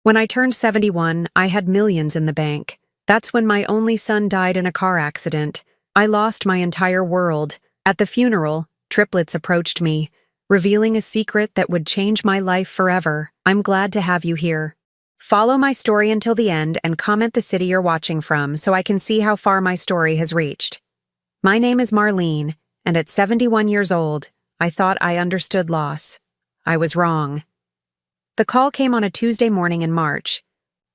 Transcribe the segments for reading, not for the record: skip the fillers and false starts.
When I turned 71, I had millions in the bank. That's when my only son died in a car accident. I lost my entire world. At the funeral, triplets approached me, revealing a secret that would change my life forever. I'm glad to have you here. Follow my story until the end and comment the city you're watching from so I can see how far my story has reached. My name is Marlene, and at 71 years old, I thought I understood loss. I was wrong. The call came on a Tuesday morning in March.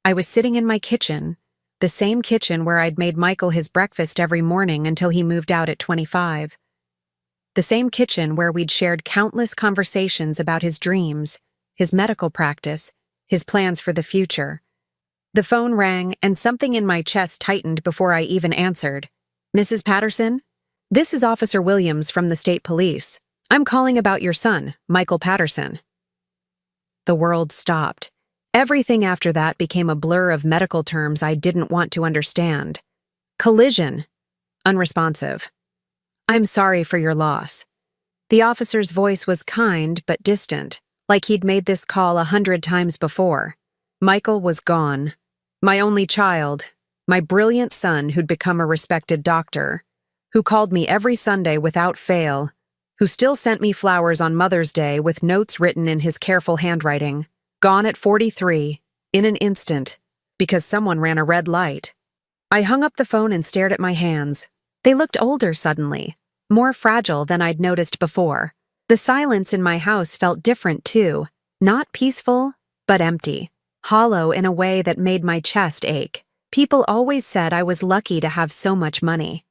I was sitting in my kitchen, the same kitchen where I'd made Michael his breakfast every morning until he moved out at 25. The same kitchen where we'd shared countless conversations about his dreams, his medical practice, his plans for the future. The phone rang, and something in my chest tightened before I even answered. Mrs. Patterson? This is Officer Williams from the state police. I'm calling about your son, Michael Patterson. The world stopped. Everything after that became a blur of medical terms I didn't want to understand. Collision. Unresponsive. I'm sorry for your loss. The officer's voice was kind but distant, like he'd made this call 100 times before. Michael was gone. My only child, my brilliant son who'd become a respected doctor, who called me every Sunday without fail, who still sent me flowers on Mother's Day with notes written in his careful handwriting, gone at 43, in an instant, because someone ran a red light. I hung up the phone and stared at my hands. They looked older suddenly, more fragile than I'd noticed before. The silence in my house felt different too, not peaceful, but empty, hollow in a way that made my chest ache. People always said I was lucky to have so much money.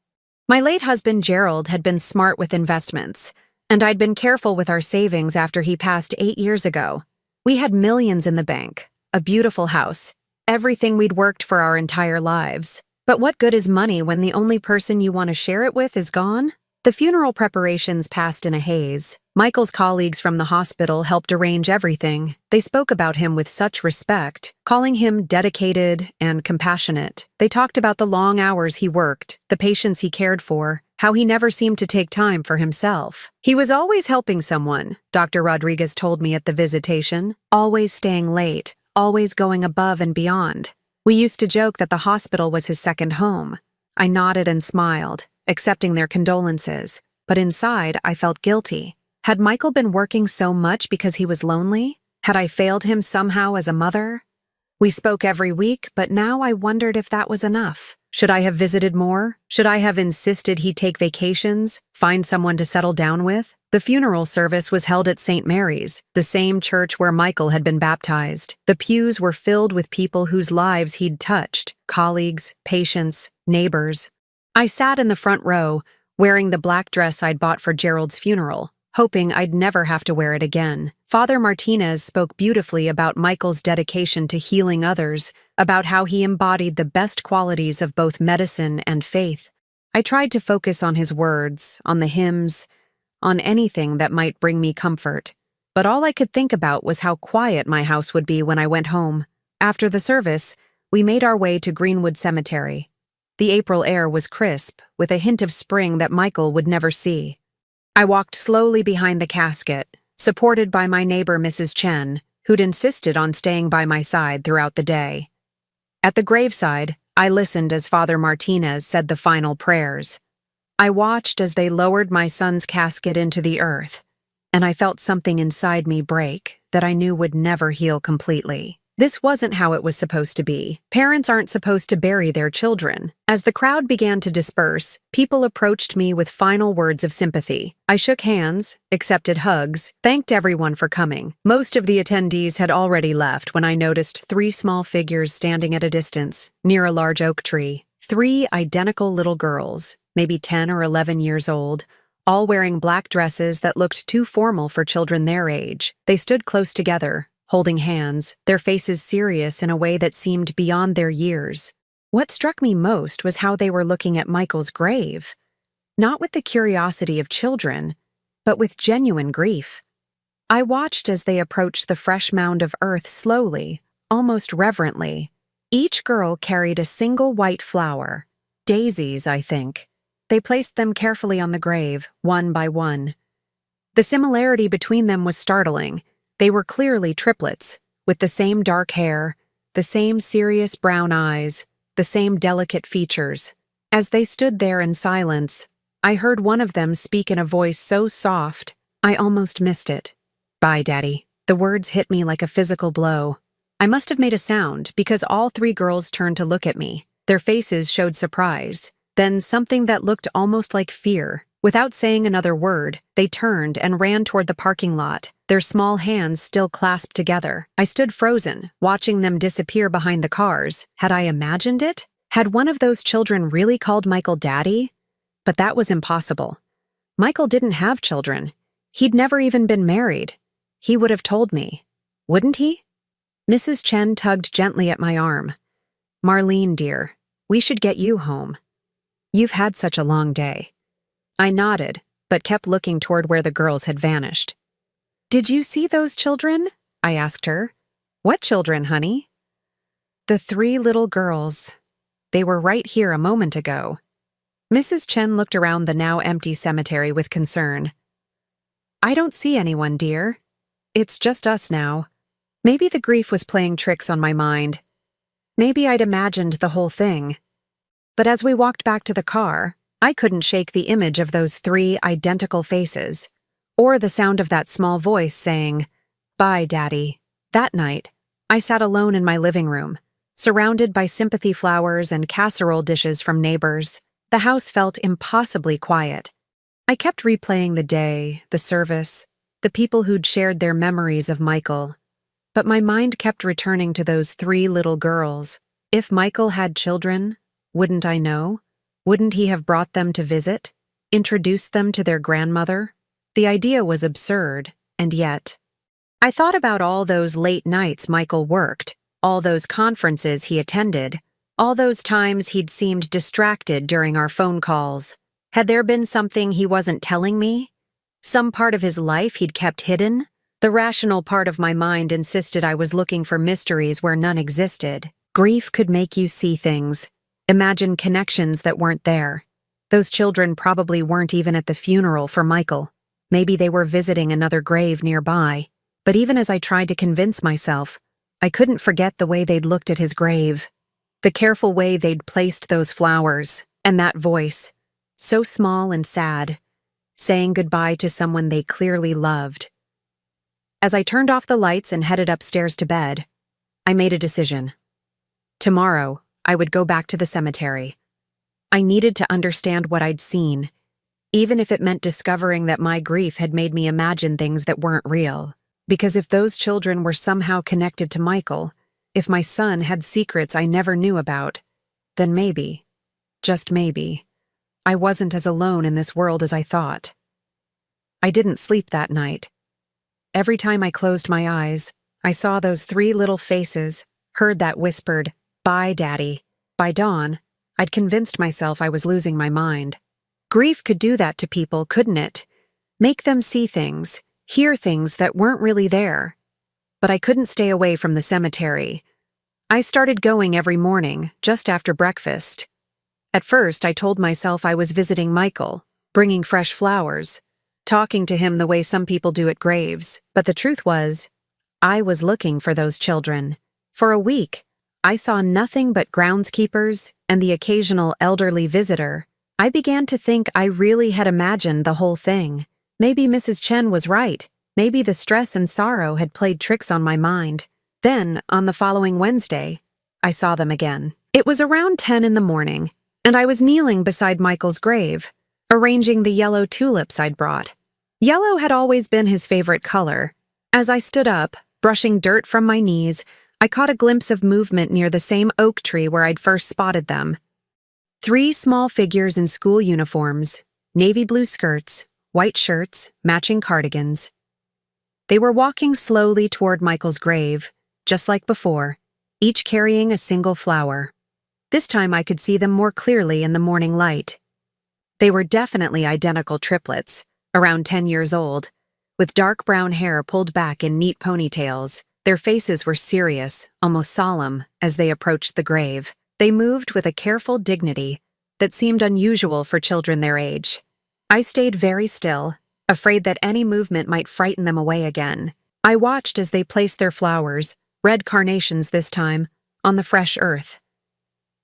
My late husband Gerald had been smart with investments, and I'd been careful with our savings after he passed 8 years ago. We had millions in the bank, a beautiful house, everything we'd worked for our entire lives. But what good is money when the only person you want to share it with is gone? The funeral preparations passed in a haze. Michael's colleagues from the hospital helped arrange everything. They spoke about him with such respect, calling him dedicated and compassionate. They talked about the long hours he worked, the patients he cared for, how he never seemed to take time for himself. He was always helping someone, Dr. Rodriguez told me at the visitation, always staying late, always going above and beyond. We used to joke that the hospital was his second home. I nodded and smiled, accepting their condolences, but inside I felt guilty. Had Michael been working so much because he was lonely? Had I failed him somehow as a mother? We spoke every week, but now I wondered if that was enough. Should I have visited more? Should I have insisted he take vacations, find someone to settle down with? The funeral service was held at St. Mary's, the same church where Michael had been baptized. The pews were filled with people whose lives he'd touched, colleagues, patients, neighbors. I sat in the front row, wearing the black dress I'd bought for Gerald's funeral, hoping I'd never have to wear it again. Father Martinez spoke beautifully about Michael's dedication to healing others, about how he embodied the best qualities of both medicine and faith. I tried to focus on his words, on the hymns, on anything that might bring me comfort. But all I could think about was how quiet my house would be when I went home. After the service, we made our way to Greenwood Cemetery. The April air was crisp, with a hint of spring that Michael would never see. I walked slowly behind the casket, supported by my neighbor Mrs. Chen, who'd insisted on staying by my side throughout the day. At the graveside, I listened as Father Martinez said the final prayers. I watched as they lowered my son's casket into the earth, and I felt something inside me break that I knew would never heal completely. This wasn't how it was supposed to be. Parents aren't supposed to bury their children. As the crowd began to disperse, people approached me with final words of sympathy. I shook hands, accepted hugs, thanked everyone for coming. Most of the attendees had already left when I noticed 3 small figures standing at a distance, near a large oak tree. 3 identical little girls, maybe 10 or 11 years old, all wearing black dresses that looked too formal for children their age. They stood close together, holding hands, their faces serious in a way that seemed beyond their years. What struck me most was how they were looking at Michael's grave, not with the curiosity of children, but with genuine grief. I watched as they approached the fresh mound of earth slowly, almost reverently. Each girl carried a single white flower, daisies, I think. They placed them carefully on the grave, one by one. The similarity between them was startling. They were clearly triplets, with the same dark hair, the same serious brown eyes, the same delicate features. As they stood there in silence, I heard one of them speak in a voice so soft, I almost missed it. "Bye, Daddy." The words hit me like a physical blow. I must have made a sound because all three girls turned to look at me. Their faces showed surprise, then something that looked almost like fear. Without saying another word, they turned and ran toward the parking lot, their small hands still clasped together. I stood frozen, watching them disappear behind the cars. Had I imagined it? Had one of those children really called Michael Daddy? But that was impossible. Michael didn't have children. He'd never even been married. He would have told me. Wouldn't he? Mrs. Chen tugged gently at my arm. "Marlene, dear, we should get you home. You've had such a long day." I nodded, but kept looking toward where the girls had vanished. "Did you see those children?" I asked her. "What children, honey?" "The three little girls. They were right here a moment ago." Mrs. Chen looked around the now empty cemetery with concern. "I don't see anyone, dear. It's just us now." Maybe the grief was playing tricks on my mind. Maybe I'd imagined the whole thing. But as we walked back to the car, I couldn't shake the image of those three identical faces, or the sound of that small voice saying, "Bye, Daddy." That night, I sat alone in my living room, surrounded by sympathy flowers and casserole dishes from neighbors. The house felt impossibly quiet. I kept replaying the day, the service, the people who'd shared their memories of Michael. But my mind kept returning to those three little girls. If Michael had children, wouldn't I know? Wouldn't he have brought them to visit? Introduced them to their grandmother? The idea was absurd, and yet. I thought about all those late nights Michael worked, all those conferences he attended, all those times he'd seemed distracted during our phone calls. Had there been something he wasn't telling me? Some part of his life he'd kept hidden? The rational part of my mind insisted I was looking for mysteries where none existed. Grief could make you see things, imagine connections that weren't there. Those children probably weren't even at the funeral for Michael. Maybe they were visiting another grave nearby. But even as I tried to convince myself, I couldn't forget the way they'd looked at his grave, the careful way they'd placed those flowers, and that voice, so small and sad, saying goodbye to someone they clearly loved. As I turned off the lights and headed upstairs to bed, I made a decision. Tomorrow, I would go back to the cemetery. I needed to understand what I'd seen, even if it meant discovering that my grief had made me imagine things that weren't real. Because if those children were somehow connected to Michael, if my son had secrets I never knew about, then maybe, just maybe, I wasn't as alone in this world as I thought. I didn't sleep that night. Every time I closed my eyes, I saw those three little faces, heard that whispered, "Bye, Daddy." By dawn, I'd convinced myself I was losing my mind. Grief could do that to people, couldn't it? Make them see things, hear things that weren't really there. But I couldn't stay away from the cemetery. I started going every morning, just after breakfast. At first, I told myself I was visiting Michael, bringing fresh flowers, talking to him the way some people do at graves. But the truth was, I was looking for those children. For a week, I saw nothing but groundskeepers and the occasional elderly visitor. I began to think I really had imagined the whole thing. Maybe Mrs. Chen was right. Maybe the stress and sorrow had played tricks on my mind. Then, on the following Wednesday, I saw them again. It was around 10 in the morning, and I was kneeling beside Michael's grave, arranging the yellow tulips I'd brought. Yellow had always been his favorite color. As I stood up, brushing dirt from my knees, I caught a glimpse of movement near the same oak tree where I'd first spotted them. 3 small figures in school uniforms, navy blue skirts, white shirts, matching cardigans. They were walking slowly toward Michael's grave, just like before, each carrying a single flower. This time I could see them more clearly in the morning light. They were definitely identical triplets, around 10 years old, with dark brown hair pulled back in neat ponytails. Their faces were serious, almost solemn, as they approached the grave. They moved with a careful dignity that seemed unusual for children their age. I stayed very still, afraid that any movement might frighten them away again. I watched as they placed their flowers, red carnations this time, on the fresh earth.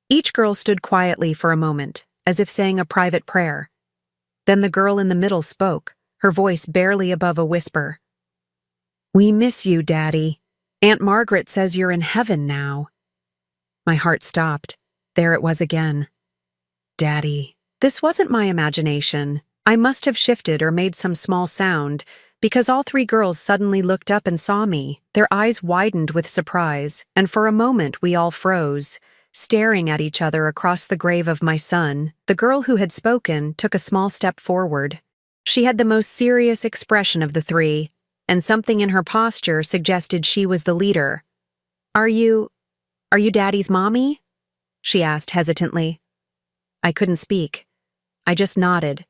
Each girl stood quietly for a moment, as if saying a private prayer. Then the girl in the middle spoke, her voice barely above a whisper. "We miss you, Daddy. Aunt Margaret says you're in heaven now." My heart stopped. There it was again. Daddy. This wasn't my imagination. I must have shifted or made some small sound, because all three girls suddenly looked up and saw me. Their eyes widened with surprise, and for a moment we all froze, staring at each other across the grave of my son. The girl who had spoken took a small step forward. She had the most serious expression of the three, and something in her posture suggested she was the leader. Are you Daddy's mommy?" she asked hesitantly. I couldn't speak. I just nodded,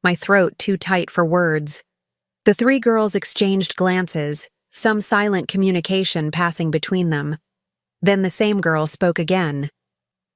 my throat too tight for words. The three girls exchanged glances, some silent communication passing between them. Then the same girl spoke again.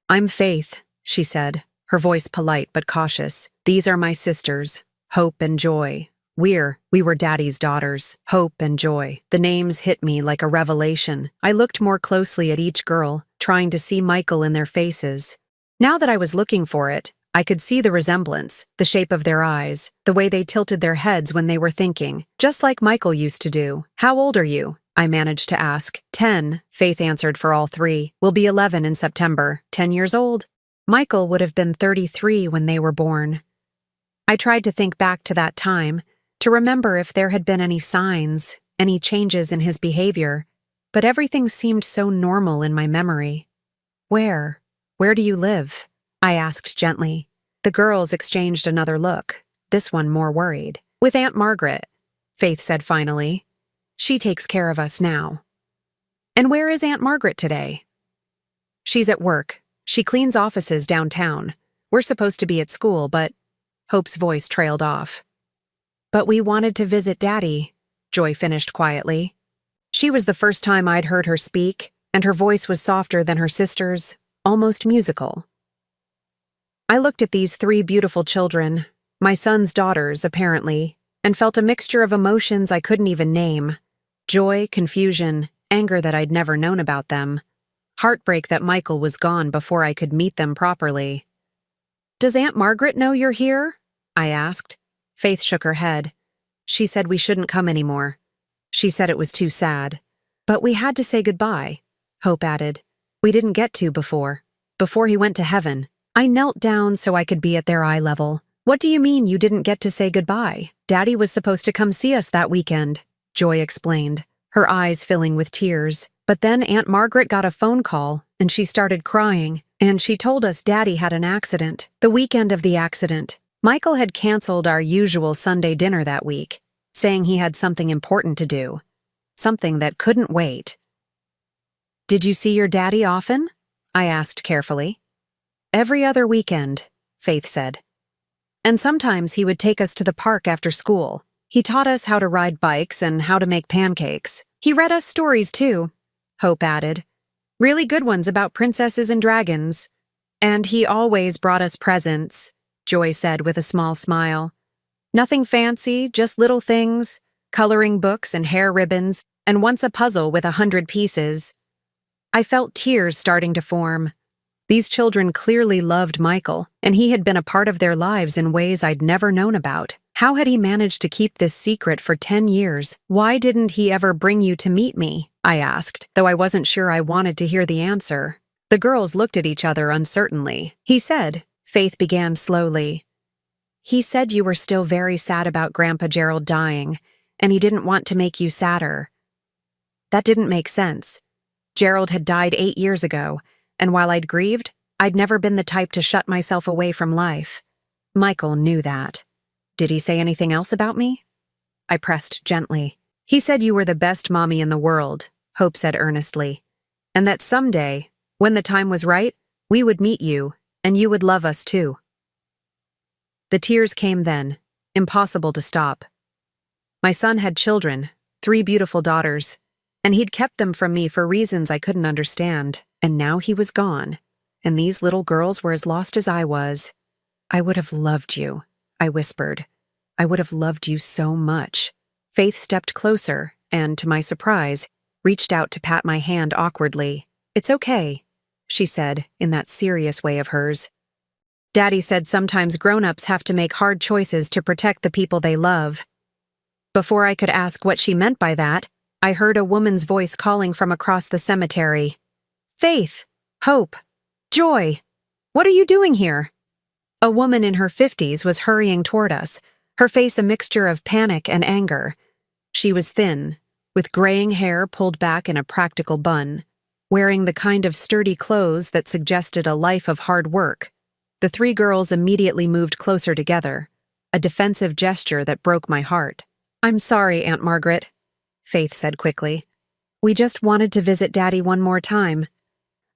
"I'm Faith," she said, her voice polite but cautious. "These are my sisters, Hope and Joy. We were Daddy's daughters, Hope and Joy." The names hit me like a revelation. I looked more closely at each girl, trying to see Michael in their faces. Now that I was looking for it, I could see the resemblance, the shape of their eyes, the way they tilted their heads when they were thinking, just like Michael used to do. "How old are you?" I managed to ask. 10, Faith answered for all three. "We'll be 11 in September. 10 years old." Michael would have been 33 when they were born. I tried to think back to that time, to remember if there had been any signs, any changes in his behavior, but everything seemed so normal in my memory. Where do you live?" I asked gently. The girls exchanged another look, this one more worried. "With Aunt Margaret," Faith said finally. "She takes care of us now." "And where is Aunt Margaret today?" "She's at work. She cleans offices downtown. We're supposed to be at school, but..." Hope's voice trailed off. "But we wanted to visit Daddy," Joy finished quietly. She was the first time I'd heard her speak, and her voice was softer than her sister's, almost musical. I looked at these three beautiful children, my son's daughters, apparently, and felt a mixture of emotions I couldn't even name. Joy, confusion, anger that I'd never known about them. Heartbreak that Michael was gone before I could meet them properly. "Does Aunt Margaret know you're here?" I asked. Faith shook her head. She said we shouldn't come anymore. She said it was too sad. "But we had to say goodbye," Hope added. "We didn't get to before he went to heaven." I knelt down so I could be at their eye level. "What do you mean you didn't get to say goodbye? Daddy was supposed to come see us that weekend," Joy explained, her eyes filling with tears. "But then Aunt Margaret got a phone call, and she started crying, and she told us Daddy had an accident. The weekend of the accident, Michael had canceled our usual Sunday dinner that week, saying he had something important to do, something that couldn't wait." "Did you see your daddy often?" I asked carefully. "Every other weekend," Faith said. "And sometimes he would take us to the park after school. He taught us how to ride bikes and how to make pancakes. He read us stories too," Hope added. "Really good ones about princesses and dragons. And he always brought us presents," Joy said with a small smile. "Nothing fancy, just little things, coloring books and hair ribbons, and once a puzzle with 100 pieces." I felt tears starting to form. These children clearly loved Michael, and he had been a part of their lives in ways I'd never known about. How had he managed to keep this secret for 10 years? "Why didn't he ever bring you to meet me?" I asked, though I wasn't sure I wanted to hear the answer. The girls looked at each other uncertainly. "He said," Faith began slowly, "he said you were still very sad about Grandpa Gerald dying, and he didn't want to make you sadder." That didn't make sense. Gerald had died 8 years ago, and while I'd grieved, I'd never been the type to shut myself away from life. Michael knew that. "Did he say anything else about me?" I pressed gently. "He said you were the best mommy in the world," Hope said earnestly, "and that someday, when the time was right, we would meet you, and you would love us too." The tears came then, impossible to stop. My son had children, 3 beautiful daughters, and he'd kept them from me for reasons I couldn't understand. And now he was gone, and these little girls were as lost as I was. "I would have loved you," I whispered. "I would have loved you so much." Faith stepped closer and, to my surprise, reached out to pat my hand awkwardly. It's okay, she said in that serious way of hers. Daddy said sometimes grown-ups have to make hard choices to protect the people they love. Before I could ask what she meant by that, I heard a woman's voice calling from across the cemetery. Faith, hope, joy, what are you doing here? A woman in her 50s was hurrying toward us, her face a mixture of panic and anger. She was thin, with graying hair pulled back in a practical bun, wearing the kind of sturdy clothes that suggested a life of hard work. The three girls immediately moved closer together, a defensive gesture that broke my heart. I'm sorry, Aunt Margaret, Faith said quickly. We just wanted to visit Daddy one more time.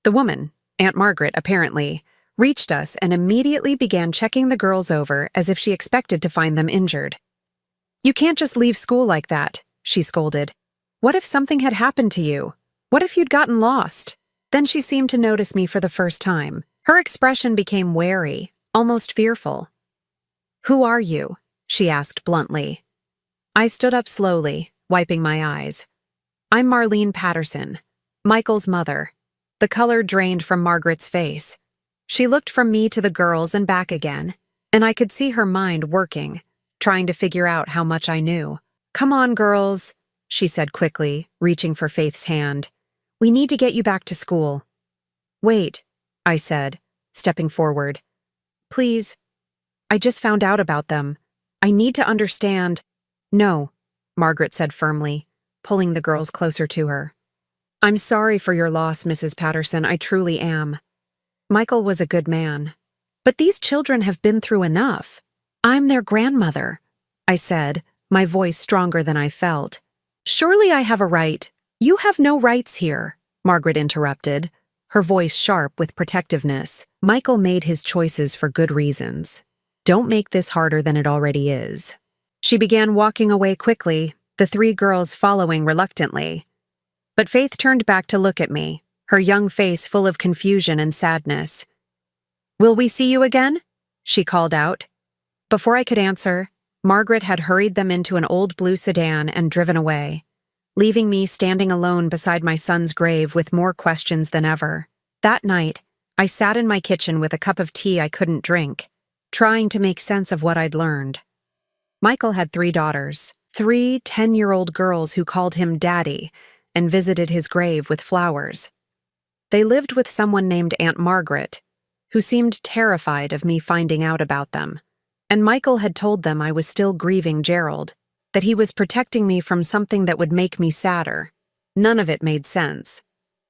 The woman, Aunt Margaret apparently, reached us and immediately began checking the girls over as if she expected to find them injured. You can't just leave school like that, she scolded. What if something had happened to you? What if you'd gotten lost? Then she seemed to notice me for the first time. Her expression became wary, almost fearful. Who are you? She asked bluntly. I stood up slowly, wiping my eyes. I'm Marlene Patterson, Michael's mother. The color drained from Margaret's face. She looked from me to the girls and back again, and I could see her mind working, trying to figure out how much I knew. Come on, girls, she said quickly, reaching for Faith's hand. We need to get you back to school. Wait, I said, stepping forward. Please, I just found out about them. I need to understand. No, Margaret said firmly, pulling the girls closer to her. I'm sorry for your loss, Mrs. Patterson, I truly am. Michael was a good man. But these children have been through enough. I'm their grandmother, I said, my voice stronger than I felt. Surely I have a right. You have no rights here, Margaret interrupted, her voice sharp with protectiveness. Michael made his choices for good reasons. Don't make this harder than it already is. She began walking away quickly, the three girls following reluctantly. But Faith turned back to look at me, her young face full of confusion and sadness. Will we see you again? She called out. Before I could answer, Margaret had hurried them into an old blue sedan and driven away, leaving me standing alone beside my son's grave with more questions than ever. That night, I sat in my kitchen with a cup of tea I couldn't drink, trying to make sense of what I'd learned. Michael had 3 daughters, 3 10-year-old girls who called him Daddy and visited his grave with flowers. They lived with someone named Aunt Margaret, who seemed terrified of me finding out about them. And Michael had told them I was still grieving Gerald, that he was protecting me from something that would make me sadder. None of it made sense.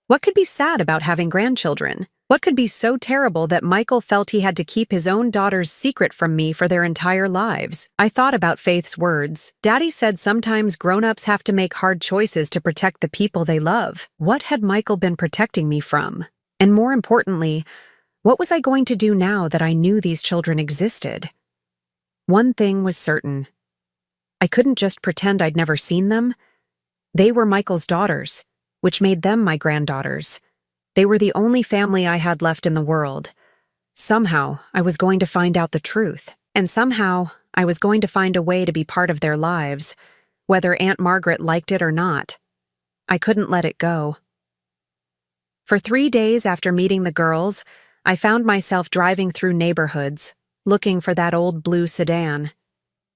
What could be sad about having grandchildren? What could be so terrible that Michael felt he had to keep his own daughter's secret from me for their entire lives? I thought about Faith's words. Daddy said sometimes grown-ups have to make hard choices to protect the people they love. What had Michael been protecting me from? And more importantly, what was I going to do now that I knew these children existed? One thing was certain. I couldn't just pretend I'd never seen them. They were Michael's daughters, which made them my granddaughters. They were the only family I had left in the world. Somehow, I was going to find out the truth, and somehow, I was going to find a way to be part of their lives, whether Aunt Margaret liked it or not. I couldn't let it go. For 3 days after meeting the girls, I found myself driving through neighborhoods, looking for that old blue sedan.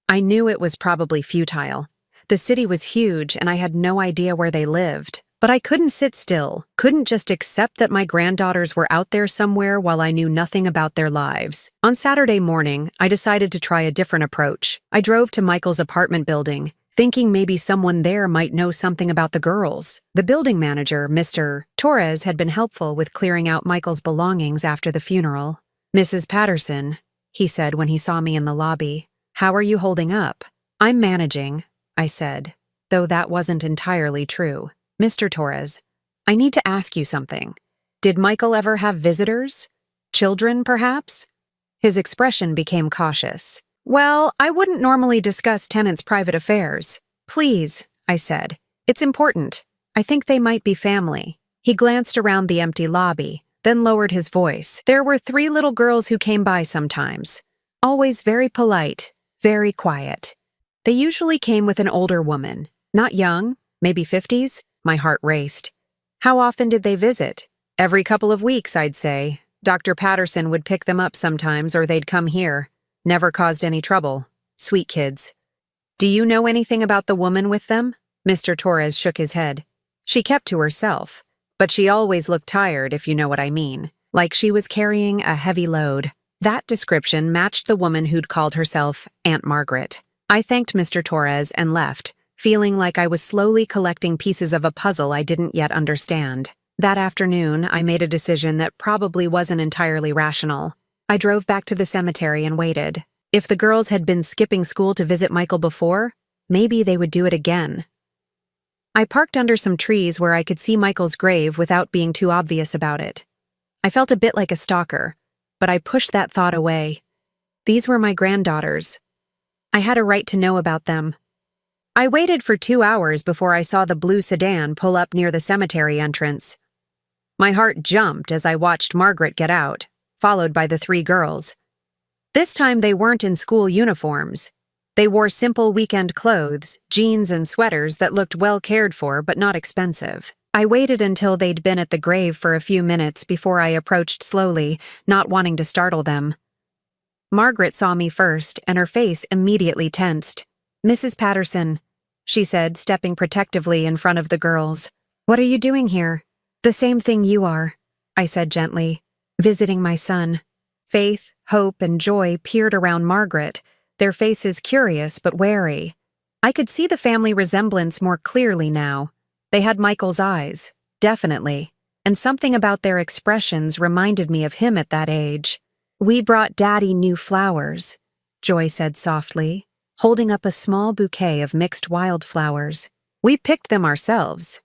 I knew it was probably futile. The city was huge, and I had no idea where they lived. But I couldn't sit still, couldn't just accept that my granddaughters were out there somewhere while I knew nothing about their lives. On Saturday morning, I decided to try a different approach. I drove to Michael's apartment building, thinking maybe someone there might know something about the girls. The building manager, Mr. Torres, had been helpful with clearing out Michael's belongings after the funeral. Mrs. Patterson, he said when he saw me in the lobby, how are you holding up? I'm managing, I said, though that wasn't entirely true. Mr. Torres, I need to ask you something. Did Michael ever have visitors? Children, perhaps? His expression became cautious. Well, I wouldn't normally discuss tenants' private affairs. Please, I said. It's important. I think they might be family. He glanced around the empty lobby, then lowered his voice. There were 3 little girls who came by sometimes. Always very polite, very quiet. They usually came with an older woman. Not young, maybe 50s. My heart raced. How often did they visit? Every couple of weeks, I'd say. Dr. Patterson would pick them up sometimes or they'd come here. Never caused any trouble. Sweet kids. Do you know anything about the woman with them? Mr. Torres shook his head. She kept to herself, but she always looked tired, if you know what I mean. Like she was carrying a heavy load. That description matched the woman who'd called herself Aunt Margaret. I thanked Mr. Torres and left, feeling like I was slowly collecting pieces of a puzzle I didn't yet understand. That afternoon, I made a decision that probably wasn't entirely rational. I drove back to the cemetery and waited. If the girls had been skipping school to visit Michael before, maybe they would do it again. I parked under some trees where I could see Michael's grave without being too obvious about it. I felt a bit like a stalker, but I pushed that thought away. These were my granddaughters. I had a right to know about them. I waited for 2 hours before I saw the blue sedan pull up near the cemetery entrance. My heart jumped as I watched Margaret get out, followed by the 3 girls. This time they weren't in school uniforms. They wore simple weekend clothes, jeans and sweaters that looked well cared for but not expensive. I waited until they'd been at the grave for a few minutes before I approached slowly, not wanting to startle them. Margaret saw me first, and her face immediately tensed. "Mrs. Patterson," she said, stepping protectively in front of the girls. "What are you doing here?" "The same thing you are," I said gently. "Visiting my son." Faith, hope, and joy peered around Margaret, their faces curious but wary. I could see the family resemblance more clearly now. They had Michael's eyes, definitely, and something about their expressions reminded me of him at that age. "We brought Daddy new flowers," Joy said softly, holding up a small bouquet of mixed wildflowers. "We picked them ourselves."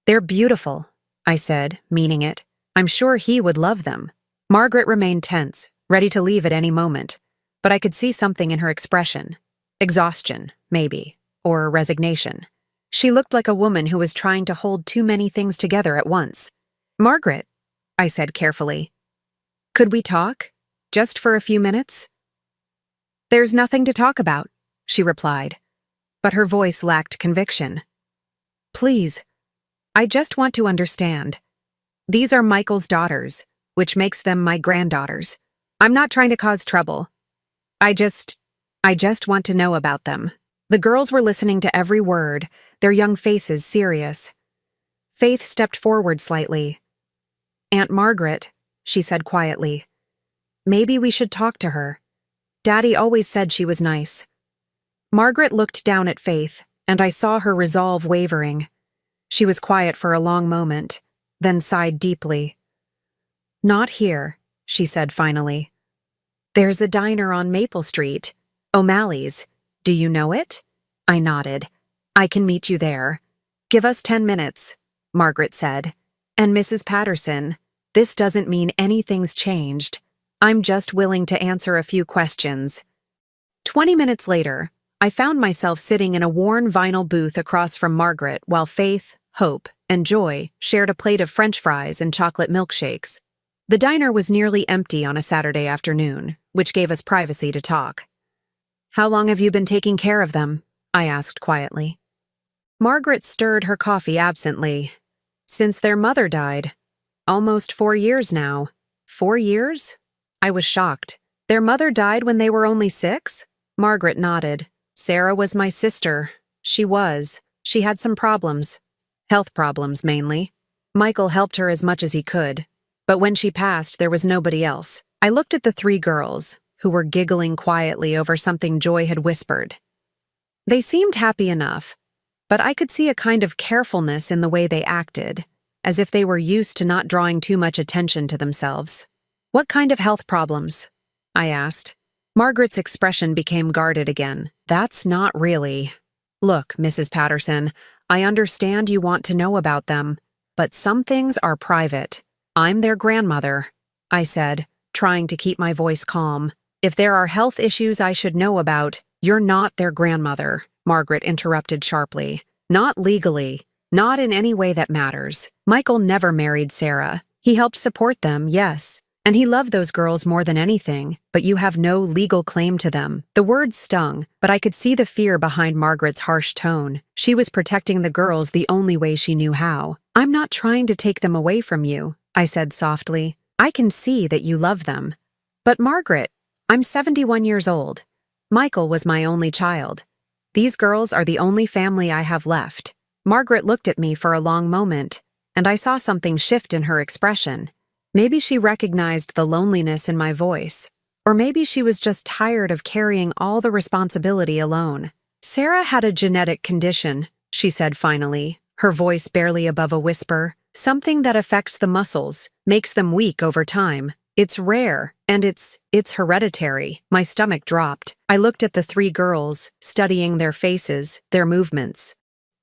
"They're beautiful," I said, meaning it. "I'm sure he would love them." Margaret remained tense, ready to leave at any moment, but I could see something in her expression. Exhaustion, maybe, or resignation. She looked like a woman who was trying to hold too many things together at once. "Margaret," I said carefully, "could we talk? Just for a few minutes?" "There's nothing to talk about," she replied, but her voice lacked conviction. "Please, I just want to understand. These are Michael's daughters, which makes them my granddaughters. I'm not trying to cause trouble. I just want to know about them." The girls were listening to every word, their young faces serious. Faith stepped forward slightly. "Aunt Margaret," she said quietly, "maybe we should talk to her. Daddy always said she was nice." Margaret looked down at Faith, and I saw her resolve wavering. She was quiet for a long moment, then sighed deeply. "Not here," she said finally. "There's a diner on Maple Street, O'Malley's. Do you know it?" I nodded. "I can meet you there." "Give us 10 minutes," Margaret said. "And Mrs. Patterson, this doesn't mean anything's changed. I'm just willing to answer a few questions." 20 minutes later, I found myself sitting in a worn vinyl booth across from Margaret while Faith, Hope, and Joy shared a plate of French fries and chocolate milkshakes. The diner was nearly empty on a Saturday afternoon, which gave us privacy to talk. "How long have you been taking care of them?" I asked quietly. Margaret stirred her coffee absently. "Since their mother died. Almost 4 years now." 4 years? I was shocked. "Their mother died when they were only 6? Margaret nodded. "Sarah was my sister. She had some problems. Health problems, mainly. Michael helped her as much as he could. But when she passed, there was nobody else." I looked at the 3 girls, who were giggling quietly over something Joy had whispered. They seemed happy enough, but I could see a kind of carefulness in the way they acted, as if they were used to not drawing too much attention to themselves. "What kind of health problems?" I asked. Margaret's expression became guarded again. "That's not really." "Look, Mrs. Patterson, I understand you want to know about them, but some things are private. I'm their grandmother," I said, trying to keep my voice calm. "If there are health issues I should know about, you're not their grandmother," Margaret interrupted sharply. "Not legally. Not in any way that matters. Michael never married Sarah. He helped support them, yes, and he loved those girls more than anything, but you have no legal claim to them." The words stung, but I could see the fear behind Margaret's harsh tone. She was protecting the girls the only way she knew how. "I'm not trying to take them away from you. I said softly. I can see that you love them. But Margaret, I'm 71 years old. Michael was my only child. These girls are the only family I have left. Margaret looked at me for a long moment, and I saw something shift in her expression. Maybe she recognized the loneliness in my voice, or maybe she was just tired of carrying all the responsibility alone. Sarah had a genetic condition, she said finally, her voice barely above a whisper. Something that affects the muscles, makes them weak over time. It's rare, and it's hereditary. My stomach dropped. I looked at the three girls, studying their faces, their movements.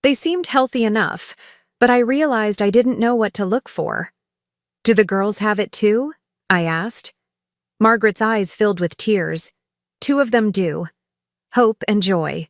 They seemed healthy enough, but I realized I didn't know what to look for. Do the girls have it too? I asked. Margaret's eyes filled with tears. Two of them do. Hope and Joy.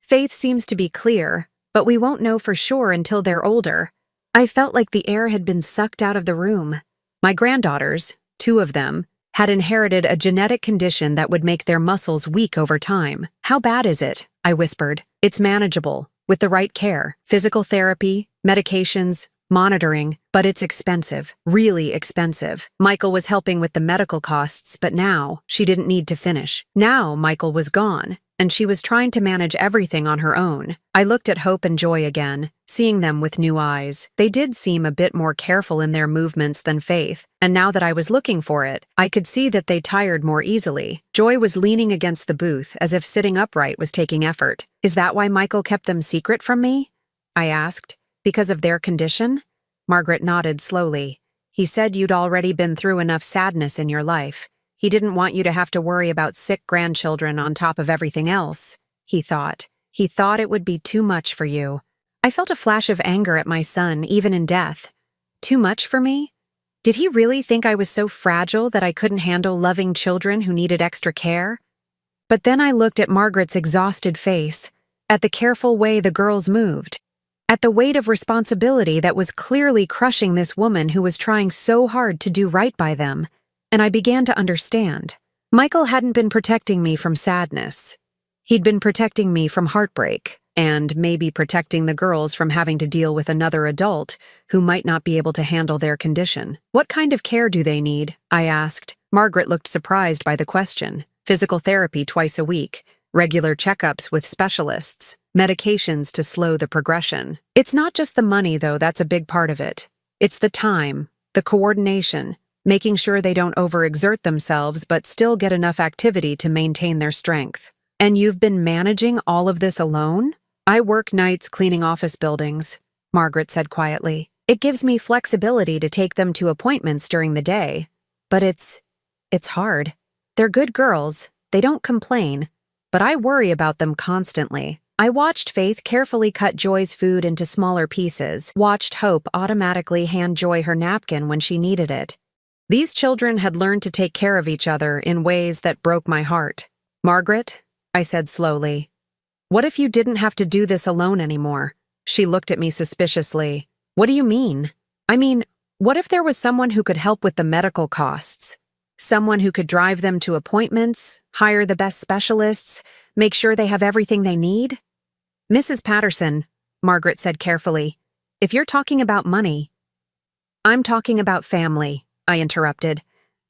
Faith seems to be clear, but we won't know for sure until they're older. I felt like the air had been sucked out of the room. My granddaughters, two of them, had inherited a genetic condition that would make their muscles weak over time. How bad is it? I whispered. It's manageable, with the right care, physical therapy, medications, monitoring, but it's expensive, really expensive. Michael was helping with the medical costs, but now she didn't need to finish. Now Michael was gone, and she was trying to manage everything on her own. I looked at Hope and Joy again, seeing them with new eyes. They did seem a bit more careful in their movements than Faith, and now that I was looking for it, I could see that they tired more easily. Joy was leaning against the booth as if sitting upright was taking effort. Is that why Michael kept them secret from me? I asked. Because of their condition? Margaret nodded slowly. He said you'd already been through enough sadness in your life. He didn't want you to have to worry about sick grandchildren on top of everything else, he thought. He thought it would be too much for you. I felt a flash of anger at my son, even in death. Too much for me? Did he really think I was so fragile that I couldn't handle loving children who needed extra care? But then I looked at Margaret's exhausted face, at the careful way the girls moved, at the weight of responsibility that was clearly crushing this woman who was trying so hard to do right by them, and I began to understand. Michael hadn't been protecting me from sadness. He'd been protecting me from heartbreak, and maybe protecting the girls from having to deal with another adult who might not be able to handle their condition. What kind of care do they need? I asked. Margaret looked surprised by the question. Physical therapy twice a week, regular checkups with specialists, medications to slow the progression. It's not just the money, though, that's a big part of it. It's the time, the coordination, making sure they don't overexert themselves but still get enough activity to maintain their strength. And you've been managing all of this alone? I work nights cleaning office buildings, Margaret said quietly. It gives me flexibility to take them to appointments during the day. But it's hard. They're good girls, they don't complain, but I worry about them constantly. I watched Faith carefully cut Joy's food into smaller pieces, watched Hope automatically hand Joy her napkin when she needed it. These children had learned to take care of each other in ways that broke my heart. Margaret, I said slowly, what if you didn't have to do this alone anymore? She looked at me suspiciously. What do you mean? I mean, what if there was someone who could help with the medical costs? Someone who could drive them to appointments, hire the best specialists, make sure they have everything they need? Mrs. Patterson, Margaret said carefully, if you're talking about money, I'm talking about family, I interrupted.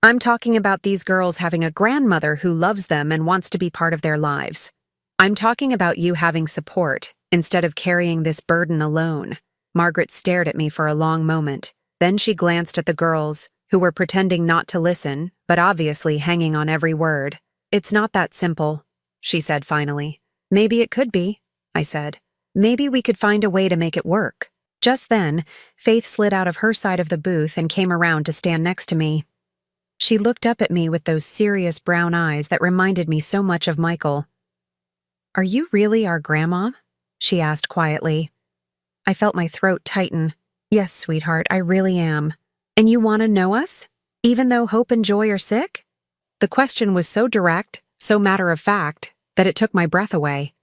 I'm talking about these girls having a grandmother who loves them and wants to be part of their lives. I'm talking about you having support instead of carrying this burden alone. Margaret stared at me for a long moment. Then she glanced at the girls, who were pretending not to listen, but obviously hanging on every word. It's not that simple, she said finally. Maybe it could be, I said. Maybe we could find a way to make it work. Just then, Faith slid out of her side of the booth and came around to stand next to me. She looked up at me with those serious brown eyes that reminded me so much of Michael. Are you really our grandma? She asked quietly. I felt my throat tighten. Yes, sweetheart, I really am. And you want to know us? Even though Hope and Joy are sick? The question was so direct, so matter-of-fact, that it took my breath away.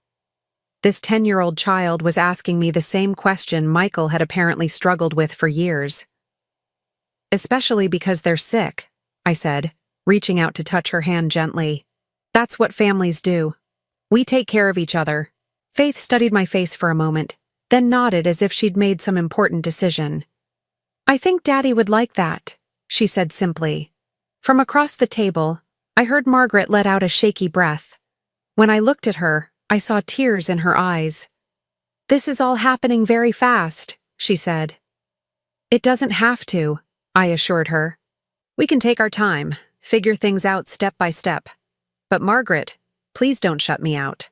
This 10-year-old child was asking me the same question Michael had apparently struggled with for years. Especially because they're sick, I said, reaching out to touch her hand gently. That's what families do. We take care of each other. Faith studied my face for a moment, then nodded as if she'd made some important decision. "I think Daddy would like that," she said simply. From across the table, I heard Margaret let out a shaky breath. When I looked at her, I saw tears in her eyes. "This is all happening very fast," she said. "It doesn't have to," I assured her. "We can take our time, figure things out step by step. But Margaret, please don't shut me out.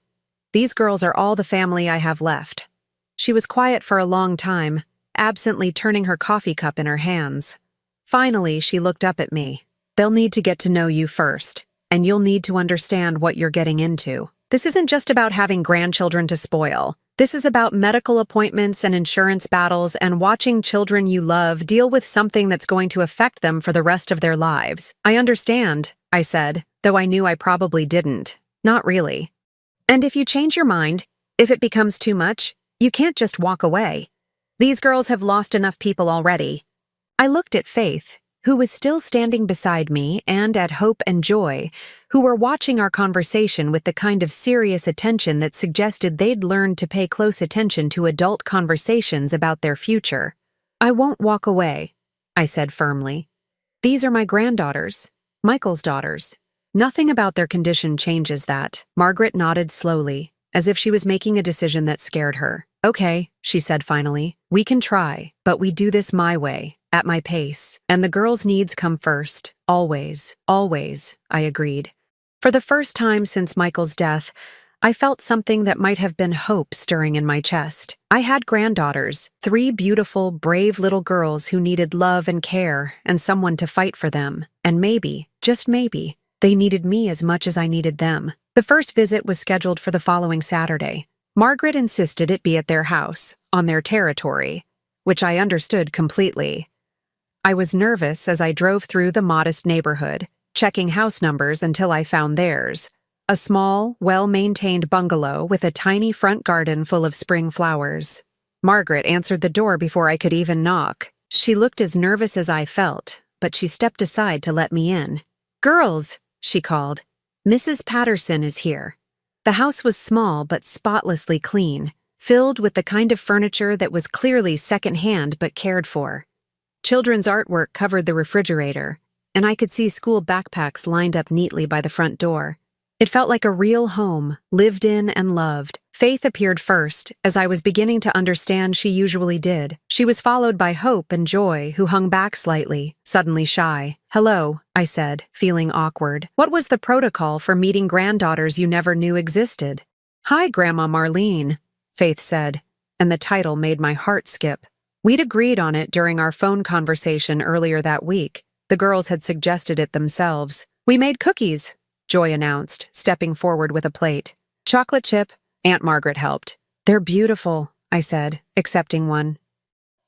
These girls are all the family I have left." She was quiet for a long time, absently turning her coffee cup in her hands. Finally, she looked up at me. "They'll need to get to know you first, and you'll need to understand what you're getting into. This isn't just about having grandchildren to spoil. This is about medical appointments and insurance battles and watching children you love deal with something that's going to affect them for the rest of their lives." "I understand," I said, though I knew I probably didn't. Not really. "And if you change your mind, if it becomes too much, you can't just walk away. These girls have lost enough people already." I looked at Faith, who was still standing beside me, and at Hope and Joy, who were watching our conversation with the kind of serious attention that suggested they'd learned to pay close attention to adult conversations about their future. "I won't walk away," I said firmly. "These are my granddaughters, Michael's daughters. Nothing about their condition changes that." Margaret nodded slowly, as if she was making a decision that scared her. "Okay," she said finally. "We can try, but we do this my way, at my pace. And the girls' needs come first. Always, always," I agreed. For the first time since Michael's death, I felt something that might have been hope stirring in my chest. I had granddaughters, 3 beautiful, brave little girls who needed love and care and someone to fight for them. And maybe, just maybe, they needed me as much as I needed them. The first visit was scheduled for the following Saturday. Margaret insisted it be at their house, on their territory, which I understood completely. I was nervous as I drove through the modest neighborhood, checking house numbers until I found theirs. A small, well-maintained bungalow with a tiny front garden full of spring flowers. Margaret answered the door before I could even knock. She looked as nervous as I felt, but she stepped aside to let me in. "Girls," she called, "Mrs. Patterson is here." The house was small but spotlessly clean, filled with the kind of furniture that was clearly second-hand but cared for. Children's artwork covered the refrigerator, and I could see school backpacks lined up neatly by the front door. It felt like a real home, lived in and loved. Faith appeared first, as I was beginning to understand she usually did. She was followed by Hope and Joy, who hung back slightly, suddenly shy. "Hello," I said, feeling awkward. "What was the protocol for meeting granddaughters you never knew existed?" "Hi, Grandma Marlene," Faith said, and the title made my heart skip. We'd agreed on it during our phone conversation earlier that week. The girls had suggested it themselves. "We made cookies," Joy announced, stepping forward with a plate. "Chocolate chip," Aunt Margaret helped. "They're beautiful," I said, accepting one.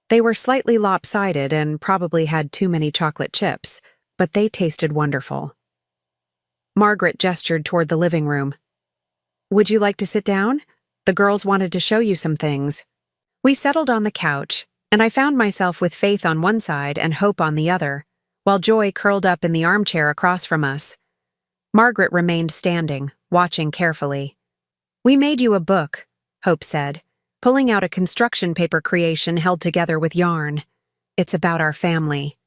They were slightly lopsided and probably had too many chocolate chips, but they tasted wonderful. Margaret gestured toward the living room. "Would you like to sit down? The girls wanted to show you some things." We settled on the couch, and I found myself with Faith on one side and Hope on the other, while Joy curled up in the armchair across from us. Margaret remained standing, watching carefully. "We made you a book," Hope said, pulling out a construction paper creation held together with yarn. "It's about our family."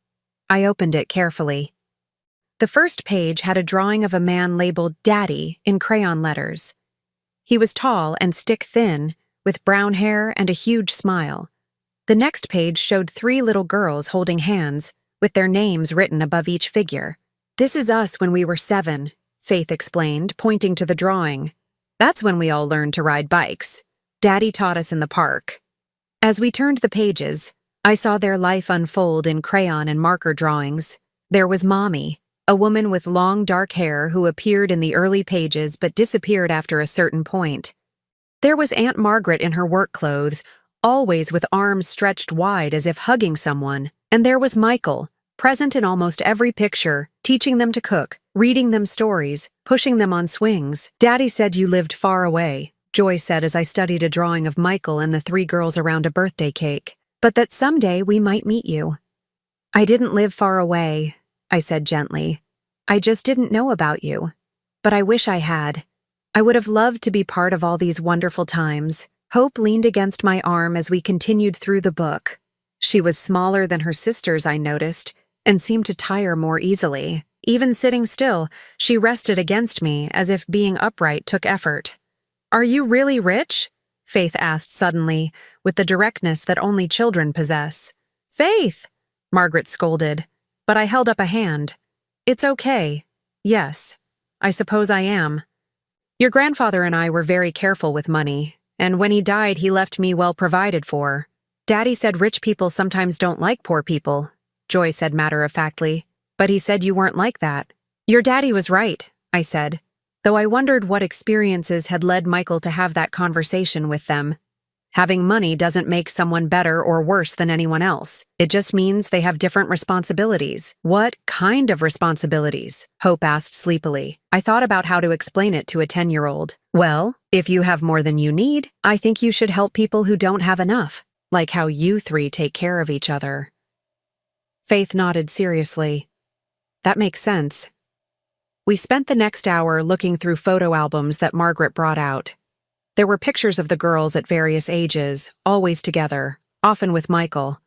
I opened it carefully. The first page had a drawing of a man labeled Daddy in crayon letters. He was tall and stick-thin, with brown hair and a huge smile. The next page showed 3 little girls holding hands, with their names written above each figure. "This is us when we were 7, Faith explained, pointing to the drawing. "That's when we all learned to ride bikes. Daddy taught us in the park." As we turned the pages, I saw their life unfold in crayon and marker drawings. There was Mommy, a woman with long dark hair who appeared in the early pages but disappeared after a certain point. There was Aunt Margaret in her work clothes, always with arms stretched wide as if hugging someone. And there was Michael, present in almost every picture, teaching them to cook, reading them stories, pushing them on swings. "Daddy said you lived far away," Joy said as I studied a drawing of Michael and the 3 girls around a birthday cake, "but that someday we might meet you." "I didn't live far away," I said gently. "I just didn't know about you. But I wish I had. I would have loved to be part of all these wonderful times." Hope leaned against my arm as we continued through the book. She was smaller than her sisters, I noticed, and seemed to tire more easily. Even sitting still, she rested against me as if being upright took effort. "Are you really rich?" Faith asked suddenly, with the directness that only children possess. "Faith!" Margaret scolded, but I held up a hand. "It's okay. Yes, I suppose I am. Your grandfather and I were very careful with money, and when he died he left me well provided for. Daddy said rich people sometimes don't like poor people," Joy said matter-of-factly, "but he said you weren't like that." "Your daddy was right," I said, though I wondered what experiences had led Michael to have that conversation with them. Having money doesn't make someone better or worse than anyone else. It just means they have different responsibilities. "What kind of responsibilities?" Hope asked sleepily. I thought about how to explain it to a 10-year-old. "Well, if you have more than you need, I think you should help people who don't have enough, like how you three take care of each other." Faith nodded seriously. "That makes sense." We spent the next hour looking through photo albums that Margaret brought out. There were pictures of the girls at various ages, always together, often with Michael.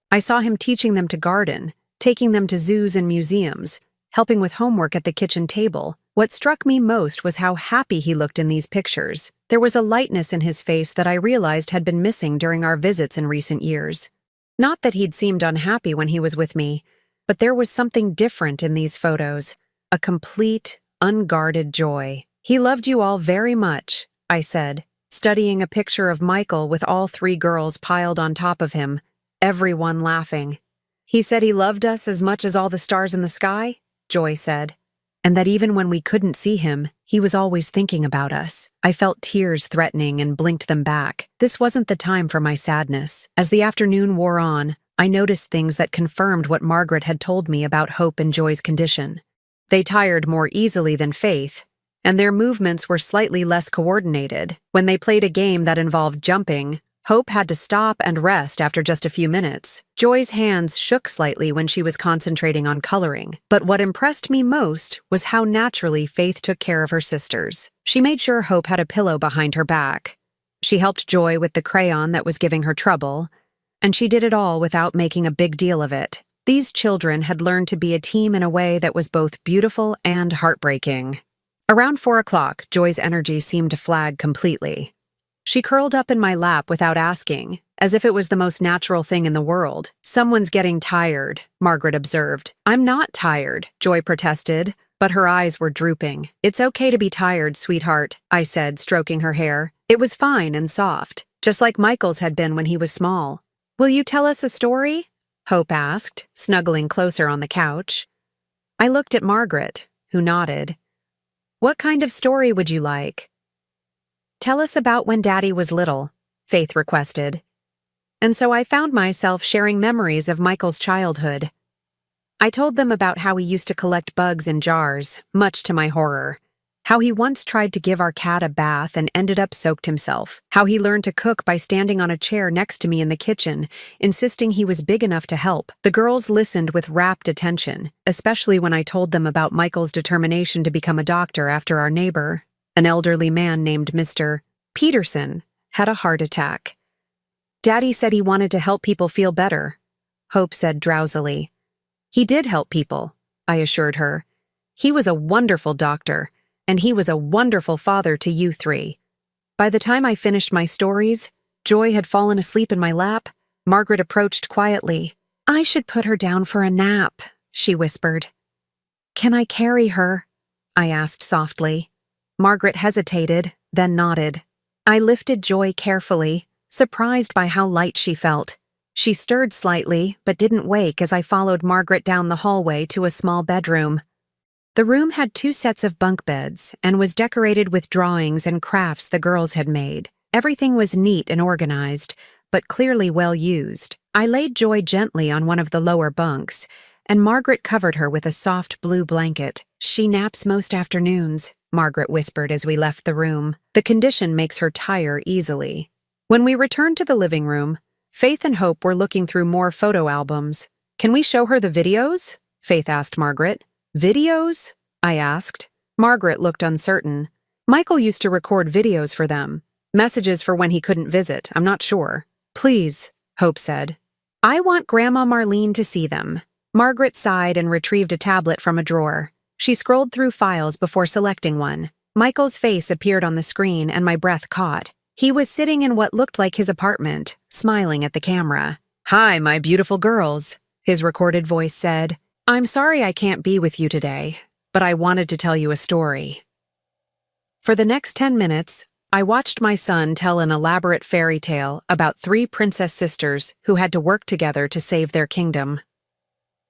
I saw him teaching them to garden, taking them to zoos and museums, helping with homework at the kitchen table. What struck me most was how happy he looked in these pictures. There was a lightness in his face that I realized had been missing during our visits in recent years. Not that he'd seemed unhappy when he was with me, but there was something different in these photos, a complete, unguarded joy. "He loved you all very much," I said, studying a picture of Michael with all three girls piled on top of him, everyone laughing. "He said he loved us as much as all the stars in the sky," Joy said, "and that even when we couldn't see him, he was always thinking about us." I felt tears threatening and blinked them back. This wasn't the time for my sadness. As the afternoon wore on, I noticed things that confirmed what Margaret had told me about Hope and Joy's condition. They tired more easily than Faith, and their movements were slightly less coordinated. When they played a game that involved jumping, Hope had to stop and rest after just a few minutes. Joy's hands shook slightly when she was concentrating on coloring, but what impressed me most was how naturally Faith took care of her sisters. She made sure Hope had a pillow behind her back. She helped Joy with the crayon that was giving her trouble, and she did it all without making a big deal of it. These children had learned to be a team in a way that was both beautiful and heartbreaking. Around 4 o'clock, Joy's energy seemed to flag completely. She curled up in my lap without asking, as if it was the most natural thing in the world. "Someone's getting tired," Margaret observed. "I'm not tired," Joy protested, but her eyes were drooping. "It's okay to be tired, sweetheart," I said, stroking her hair. It was fine and soft, just like Michael's had been when he was small. "Will you tell us a story?" Hope asked, snuggling closer on the couch. I looked at Margaret, who nodded. "What kind of story would you like?" "Tell us about when Daddy was little," Faith requested. And so I found myself sharing memories of Michael's childhood. I told them about how he used to collect bugs in jars, much to my horror. How he once tried to give our cat a bath and ended up soaked himself. How he learned to cook by standing on a chair next to me in the kitchen, insisting he was big enough to help. The girls listened with rapt attention, especially when I told them about Michael's determination to become a doctor after our neighbor, an elderly man named Mr. Peterson, had a heart attack. "Daddy said he wanted to help people feel better," Hope said drowsily. "He did help people," I assured her. "He was a wonderful doctor, and he was a wonderful father to you three." By the time I finished my stories, Joy had fallen asleep in my lap. Margaret approached quietly. "I should put her down for a nap," she whispered. "Can I carry her?" I asked softly. Margaret hesitated, then nodded. I lifted Joy carefully, surprised by how light she felt. She stirred slightly, but didn't wake as I followed Margaret down the hallway to a small bedroom. The room had 2 sets of bunk beds and was decorated with drawings and crafts the girls had made. Everything was neat and organized, but clearly well used. I laid Joy gently on one of the lower bunks, and Margaret covered her with a soft blue blanket. "She naps most afternoons," Margaret whispered as we left the room. "The condition makes her tire easily." When we returned to the living room, Faith and Hope were looking through more photo albums. "Can we show her the videos?" Faith asked Margaret. "Videos?" I asked. Margaret looked uncertain. "Michael used to record videos for them. Messages for when he couldn't visit, I'm not sure." "Please," Hope said. I want Grandma Marlene to see them. Margaret sighed and retrieved a tablet from a drawer. She scrolled through files before selecting one. Michael's face appeared on the screen and my breath caught. He was sitting in what looked like his apartment, smiling at the camera. "Hi, my beautiful girls," his recorded voice said. "I'm sorry I can't be with you today, but I wanted to tell you a story." For the next 10 minutes, I watched my son tell an elaborate fairy tale about 3 princess sisters who had to work together to save their kingdom.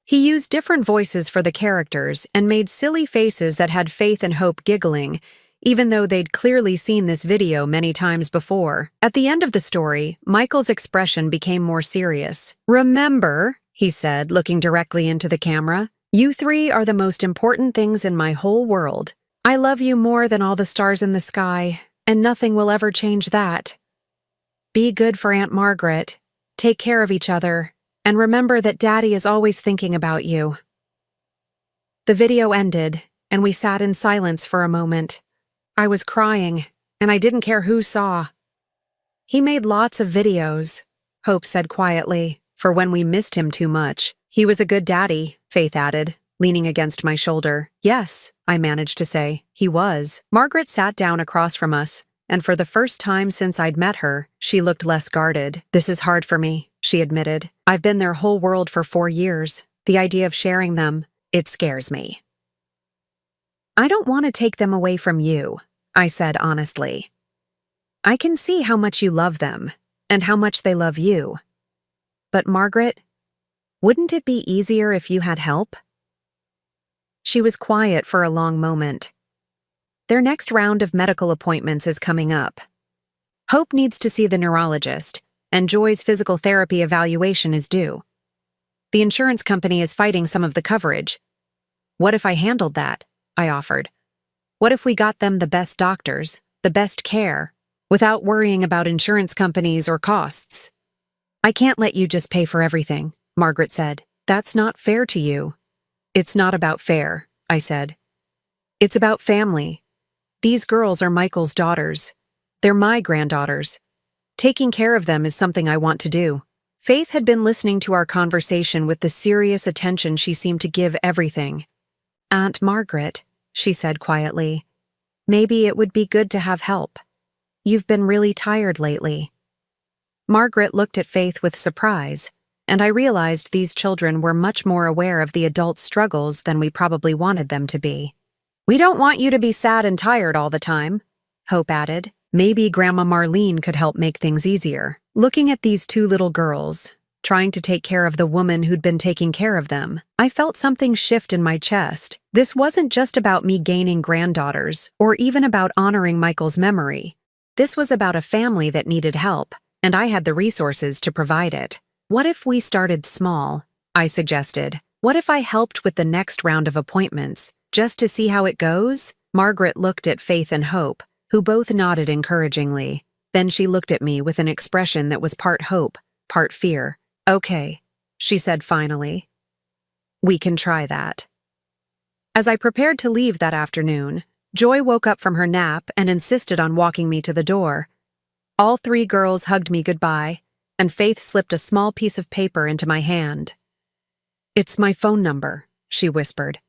He used different voices for the characters and made silly faces that had Faith and Hope giggling, even though they'd clearly seen this video many times before. At the end of the story, Michael's expression became more serious. "Remember," he said, looking directly into the camera, "you 3 are the most important things in my whole world. I love you more than all the stars in the sky, and nothing will ever change that. Be good for Aunt Margaret, take care of each other, and remember that Daddy is always thinking about you." The video ended, and we sat in silence for a moment. I was crying, and I didn't care who saw. "He made lots of videos," Hope said quietly, "for when we missed him too much. He was a good daddy," Faith added, leaning against my shoulder. "Yes," I managed to say, "he was." Margaret sat down across from us, and for the first time since I'd met her, she looked less guarded. "This is hard for me," she admitted. "I've been their whole world for 4 years. The idea of sharing them, it scares me." "I don't want to take them away from you," I said honestly. "I can see how much you love them, and how much they love you. But Margaret, wouldn't it be easier if you had help?" She was quiet for a long moment. "Their next round of medical appointments is coming up. Hope needs to see the neurologist, and Joy's physical therapy evaluation is due. The insurance company is fighting some of the coverage. What if I handled that?" I offered. "What if we got them the best doctors, the best care, without worrying about insurance companies or costs?" "I can't let you just pay for everything," Margaret said. "That's not fair to you." "It's not about fair," I said. "It's about family. These girls are Michael's daughters. They're my granddaughters. Taking care of them is something I want to do." Faith had been listening to our conversation with the serious attention she seemed to give everything. "Aunt Margaret," she said quietly, "maybe it would be good to have help. You've been really tired lately." Margaret looked at Faith with surprise, and I realized these children were much more aware of the adult struggles than we probably wanted them to be. "We don't want you to be sad and tired all the time," Hope added. "Maybe Grandma Marlene could help make things easier." Looking at these 2 little girls, trying to take care of the woman who'd been taking care of them, I felt something shift in my chest. This wasn't just about me gaining granddaughters, or even about honoring Michael's memory. This was about a family that needed help, and I had the resources to provide it. "What if we started small?" I suggested. "What if I helped with the next round of appointments, just to see how it goes?" Margaret looked at Faith and Hope, who both nodded encouragingly. Then she looked at me with an expression that was part hope, part fear. "Okay," she said finally. "We can try that." As I prepared to leave that afternoon, Joy woke up from her nap and insisted on walking me to the door. All 3 girls hugged me goodbye, and Faith slipped a small piece of paper into my hand. "It's my phone number," she whispered,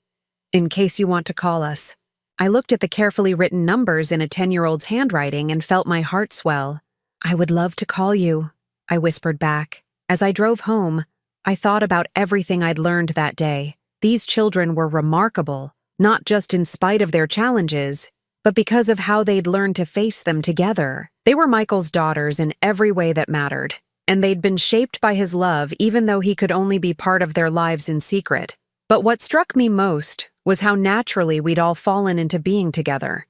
"in case you want to call us." I looked at the carefully written numbers in a 10-year-old's handwriting and felt my heart swell. "I would love to call you," I whispered back. As I drove home, I thought about everything I'd learned that day. These children were remarkable, not just in spite of their challenges, but because of how they'd learned to face them together. They were Michael's daughters in every way that mattered, and they'd been shaped by his love even though he could only be part of their lives in secret. But what struck me most was how naturally we'd all fallen into being together.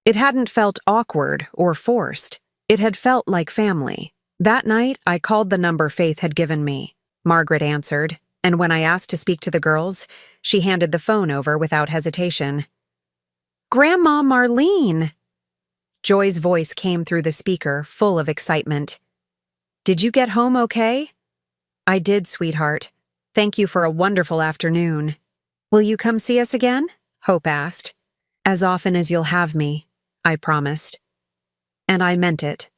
It hadn't felt awkward or forced. It had felt like family. That night, I called the number Faith had given me. Margaret answered, and when I asked to speak to the girls, she handed the phone over without hesitation. "Grandma Marlene!" Joy's voice came through the speaker, full of excitement. "Did you get home okay?" "I did, sweetheart. Thank you for a wonderful afternoon." "Will you come see us again?" Hope asked. "As often as you'll have me," I promised. And I meant it.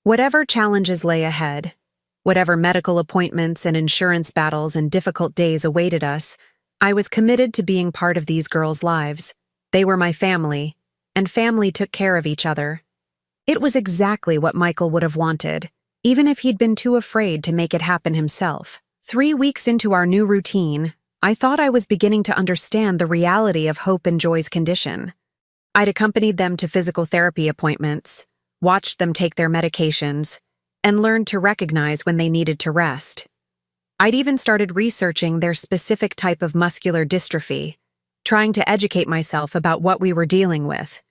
Whatever challenges lay ahead, Whatever medical appointments and insurance battles and difficult days awaited us, I was committed to being part of these girls' lives. They were my family, and family took care of each other. It was exactly what Michael would have wanted, even if he'd been too afraid to make it happen himself. 3 weeks into our new routine, I thought I was beginning to understand the reality of Hope and Joy's condition. I'd accompanied them to physical therapy appointments, watched them take their medications, and learned to recognize when they needed to rest. I'd even started researching their specific type of muscular dystrophy, trying to educate myself about what we were dealing with.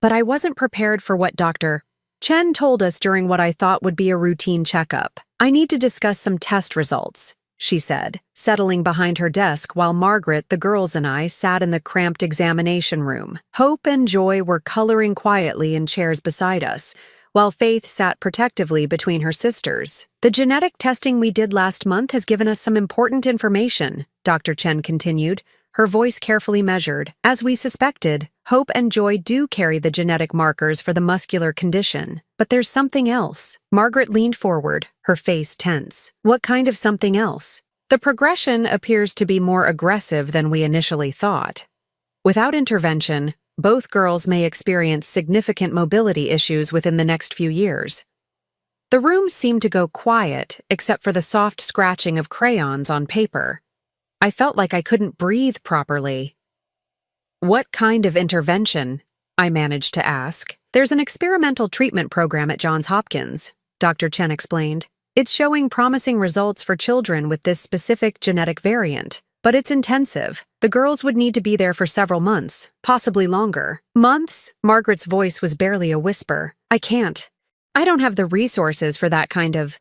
But I wasn't prepared for what Dr. Chen told us during what I thought would be a routine checkup. "I need to discuss some test results," she said, settling behind her desk while Margaret, the girls, and I sat in the cramped examination room. Hope and Joy were coloring quietly in chairs beside us, while Faith sat protectively between her sisters. "The genetic testing we did last month has given us some important information," Dr. Chen continued, her voice carefully measured. "As we suspected, Hope and Joy do carry the genetic markers for the muscular condition. But there's something else." Margaret leaned forward, her face tense. "What kind of something else?" "The progression appears to be more aggressive than we initially thought. Without intervention, both girls may experience significant mobility issues within the next few years." The room seemed to go quiet, except for the soft scratching of crayons on paper. I felt like I couldn't breathe properly. "What kind of intervention?" I managed to ask. "There's an experimental treatment program at Johns Hopkins," Dr. Chen explained. "It's showing promising results for children with this specific genetic variant. But it's intensive. The girls would need to be there for several months, possibly longer." "Months?" Margaret's voice was barely a whisper. "I can't. I don't have the resources for that kind of—"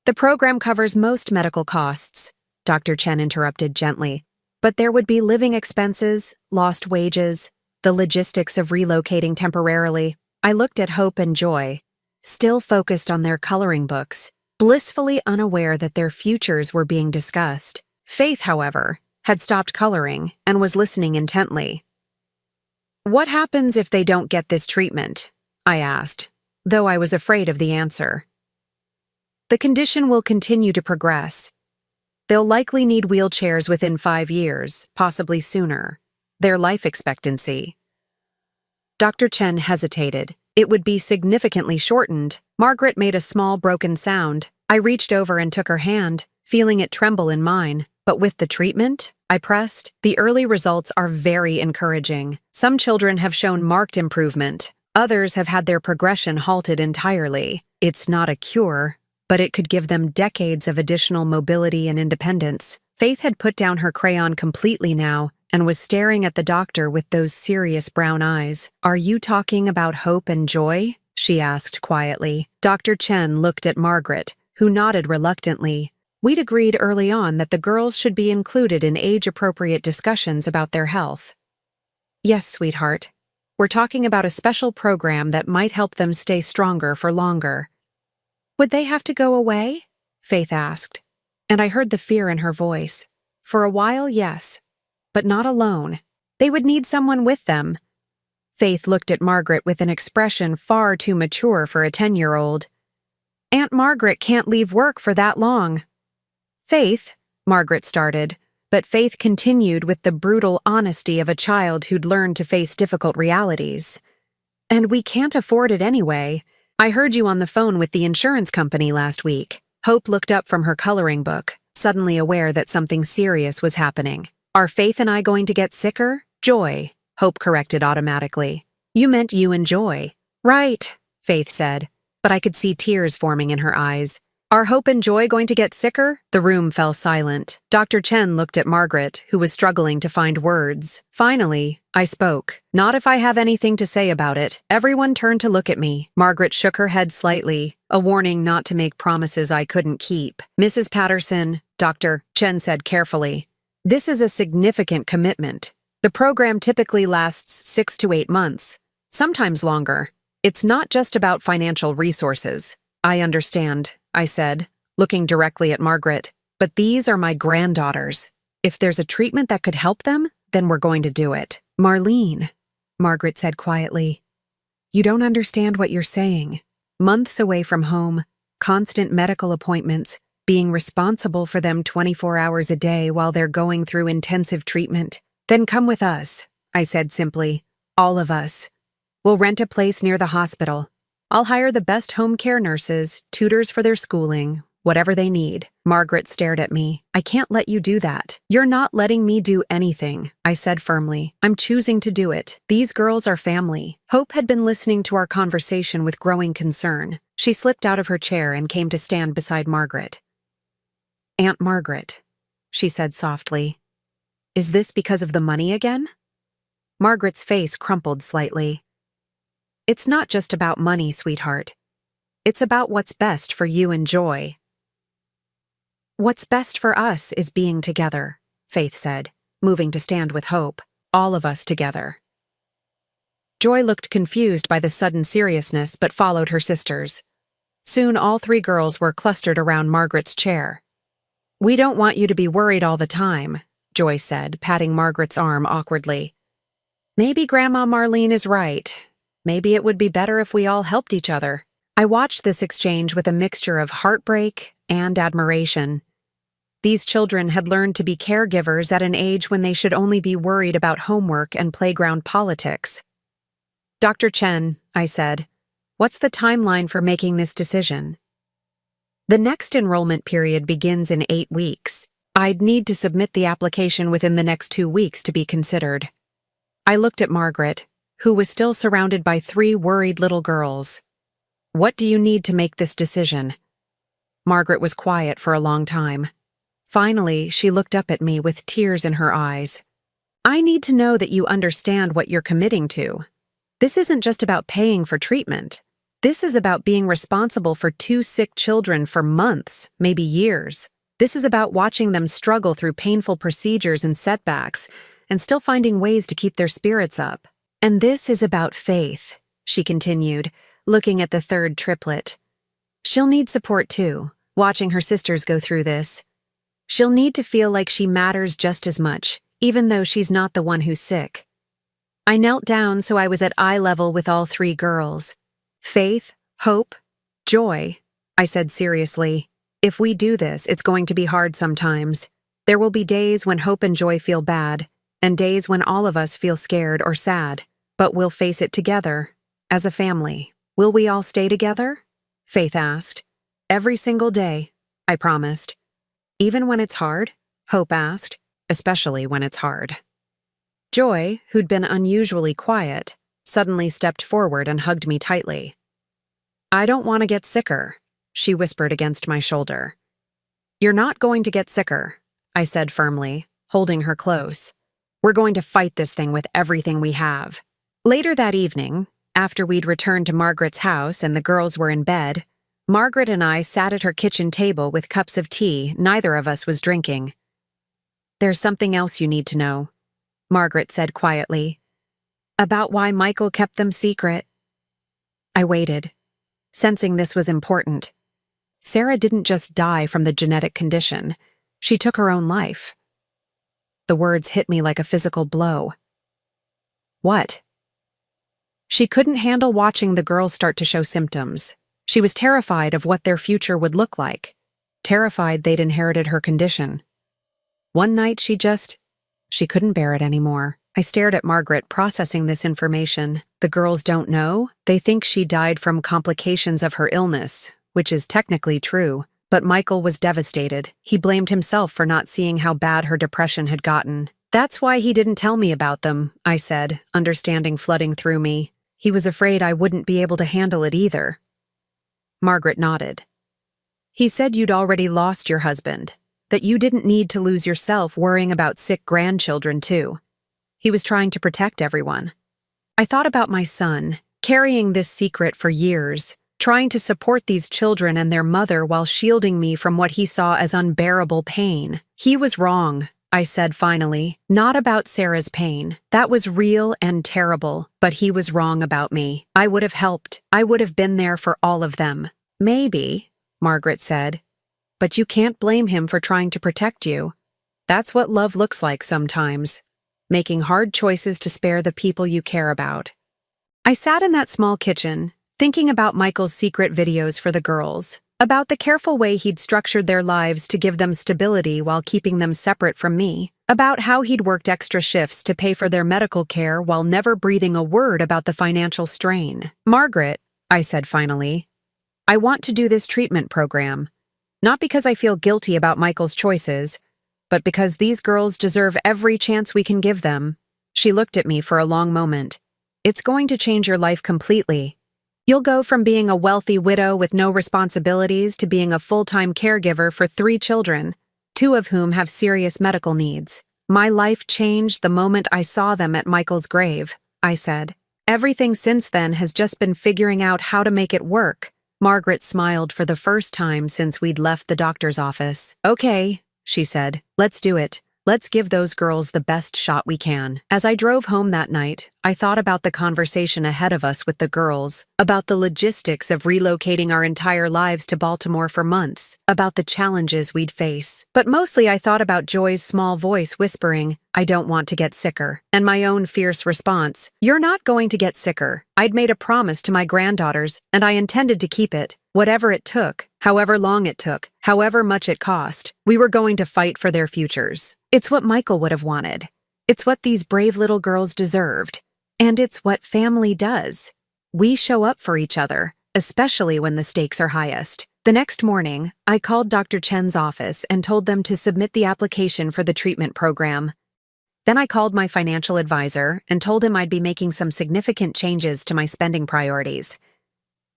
"The program covers most medical costs," Dr. Chen interrupted gently. "But there would be living expenses, lost wages, the logistics of relocating temporarily." I looked at Hope and Joy, still focused on their coloring books, blissfully unaware that their futures were being discussed. Faith, however, had stopped coloring and was listening intently. "What happens if they don't get this treatment?" I asked, though I was afraid of the answer. "The condition will continue to progress. They'll likely need wheelchairs within 5 years, possibly sooner. Their life expectancy—" Dr. Chen hesitated. "It would be significantly shortened." Margaret made a small broken sound. I reached over and took her hand, feeling it tremble in mine. "But with the treatment?" I pressed. "The early results are very encouraging. Some children have shown marked improvement. Others have had their progression halted entirely. It's not a cure, but it could give them decades of additional mobility and independence." Faith had put down her crayon completely now and was staring at the doctor with those serious brown eyes. "Are you talking about Hope and Joy?" she asked quietly. Dr. Chen looked at Margaret, who nodded reluctantly. We'd agreed early on that the girls should be included in age-appropriate discussions about their health. "Yes, sweetheart. We're talking about a special program that might help them stay stronger for longer." "Would they have to go away?" Faith asked, and I heard the fear in her voice. "For a while, yes, but not alone. They would need someone with them." Faith looked at Margaret with an expression far too mature for a 10-year-old. "Aunt Margaret can't leave work for that long." "Faith," Margaret started, but Faith continued with the brutal honesty of a child who'd learned to face difficult realities. "And we can't afford it anyway. I heard you on the phone with the insurance company last week." Hope looked up from her coloring book, suddenly aware that something serious was happening. "Are Faith and I going to get sicker?" "Joy," Hope corrected automatically. "You meant you and Joy." "Right," Faith said, but I could see tears forming in her eyes. "Are Hope and Joy going to get sicker?" The room fell silent. Dr. Chen looked at Margaret, who was struggling to find words. Finally, I spoke. "Not if I have anything to say about it." Everyone turned to look at me. Margaret shook her head slightly, a warning not to make promises I couldn't keep. "Mrs. Patterson," Dr. Chen said carefully, "this is a significant commitment. The program typically lasts 6 to 8 months, sometimes longer. It's not just about financial resources." "I understand," I said, looking directly at Margaret, "but these are my granddaughters. If there's a treatment that could help them, then we're going to do it." "Marlene," Margaret said quietly, "you don't understand what you're saying. Months away from home, constant medical appointments, being responsible for them 24 hours a day while they're going through intensive treatment. Then come with us, I said simply. All of us. We'll rent a place near the hospital. I'll hire the best home care nurses, tutors for their schooling, whatever they need. Margaret stared at me. I can't let you do that. You're not letting me do anything, I said firmly. I'm choosing to do it. These girls are family. Hope had been listening to our conversation with growing concern. She slipped out of her chair and came to stand beside Margaret. Aunt Margaret, she said softly. Is this because of the money again? Margaret's face crumpled slightly. It's not just about money, sweetheart. It's about what's best for you and Joy. What's best for us is being together, Faith said, moving to stand with Hope, all of us together. Joy looked confused by the sudden seriousness but followed her sisters. Soon all three girls were clustered around Margaret's chair. We don't want you to be worried all the time, Joy said, patting Margaret's arm awkwardly. Maybe Grandma Marlene is right. Maybe it would be better if we all helped each other. I watched this exchange with a mixture of heartbreak and admiration. These children had learned to be caregivers at an age when they should only be worried about homework and playground politics. Dr. Chen, I said, what's the timeline for making this decision? The next enrollment period begins in 8 weeks. I'd need to submit the application within the next 2 weeks to be considered. I looked at Margaret, who was still surrounded by 3 worried little girls. What do you need to make this decision? Margaret was quiet for a long time. Finally, she looked up at me with tears in her eyes. I need to know that you understand what you're committing to. This isn't just about paying for treatment. This is about being responsible for 2 sick children for months, maybe years. This is about watching them struggle through painful procedures and setbacks, and still finding ways to keep their spirits up. And this is about Faith, she continued, looking at the third triplet. She'll need support too, watching her sisters go through this. She'll need to feel like she matters just as much, even though she's not the one who's sick. I knelt down so I was at eye level with all 3 girls. Faith, Hope, Joy, I said seriously. If we do this, it's going to be hard sometimes. There will be days when Hope and Joy feel bad, and days when all of us feel scared or sad, but we'll face it together, as a family. Will we all stay together? Faith asked. Every single day, I promised. Even when it's hard? Hope asked, especially when it's hard. Joy, who'd been unusually quiet, suddenly stepped forward and hugged me tightly. I don't want to get sicker, she whispered against my shoulder. You're not going to get sicker, I said firmly, holding her close. We're going to fight this thing with everything we have. Later that evening, after we'd returned to Margaret's house and the girls were in bed, Margaret and I sat at her kitchen table with cups of tea neither of us was drinking. There's something else you need to know, Margaret said quietly. About why Michael kept them secret. I waited, sensing this was important. Sarah didn't just die from the genetic condition. She took her own life. The words hit me like a physical blow. What? She couldn't handle watching the girls start to show symptoms. She was terrified of what their future would look like, terrified they'd inherited her condition. One night she couldn't bear it anymore. I stared at Margaret, processing this information. The girls don't know. They think she died from complications of her illness, which is technically true. But Michael was devastated. He blamed himself for not seeing how bad her depression had gotten. That's why he didn't tell me about them, I said, understanding flooding through me. He was afraid I wouldn't be able to handle it either. Margaret nodded. He said you'd already lost your husband, that you didn't need to lose yourself worrying about sick grandchildren too. He was trying to protect everyone. I thought about my son, carrying this secret for years, trying to support these children and their mother while shielding me from what he saw as unbearable pain. He was wrong, I said finally, not about Sarah's pain. That was real and terrible, but he was wrong about me. I would have helped. I would have been there for all of them. Maybe, Margaret said, but you can't blame him for trying to protect you. That's what love looks like sometimes, making hard choices to spare the people you care about. I sat in that small kitchen, thinking about Michael's secret videos for the girls, About the careful way he'd structured their lives to give them stability while keeping them separate from me. About how he'd worked extra shifts to pay for their medical care while never breathing a word about the financial strain. "Margaret," I said finally, "I want to do this treatment program. Not because I feel guilty about Michael's choices, but because these girls deserve every chance we can give them." She looked at me for a long moment. "It's going to change your life completely. You'll go from being a wealthy widow with no responsibilities to being a full-time caregiver for 3 children, 2 of whom have serious medical needs." "My life changed the moment I saw them at Michael's grave," I said. "Everything since then has just been figuring out how to make it work." Margaret smiled for the first time since we'd left the doctor's office. "Okay," she said, "let's do it. Let's give those girls the best shot we can." As I drove home that night, I thought about the conversation ahead of us with the girls, about the logistics of relocating our entire lives to Baltimore for months, about the challenges we'd face. But mostly I thought about Joy's small voice whispering, "I don't want to get sicker," and my own fierce response, "You're not going to get sicker." I'd made a promise to my granddaughters, and I intended to keep it. Whatever it took, however long it took, however much it cost, we were going to fight for their futures. It's what Michael would have wanted. It's what these brave little girls deserved. And it's what family does. We show up for each other, especially when the stakes are highest. The next morning, I called Dr. Chen's office and told them to submit the application for the treatment program. Then I called my financial advisor and told him I'd be making some significant changes to my spending priorities.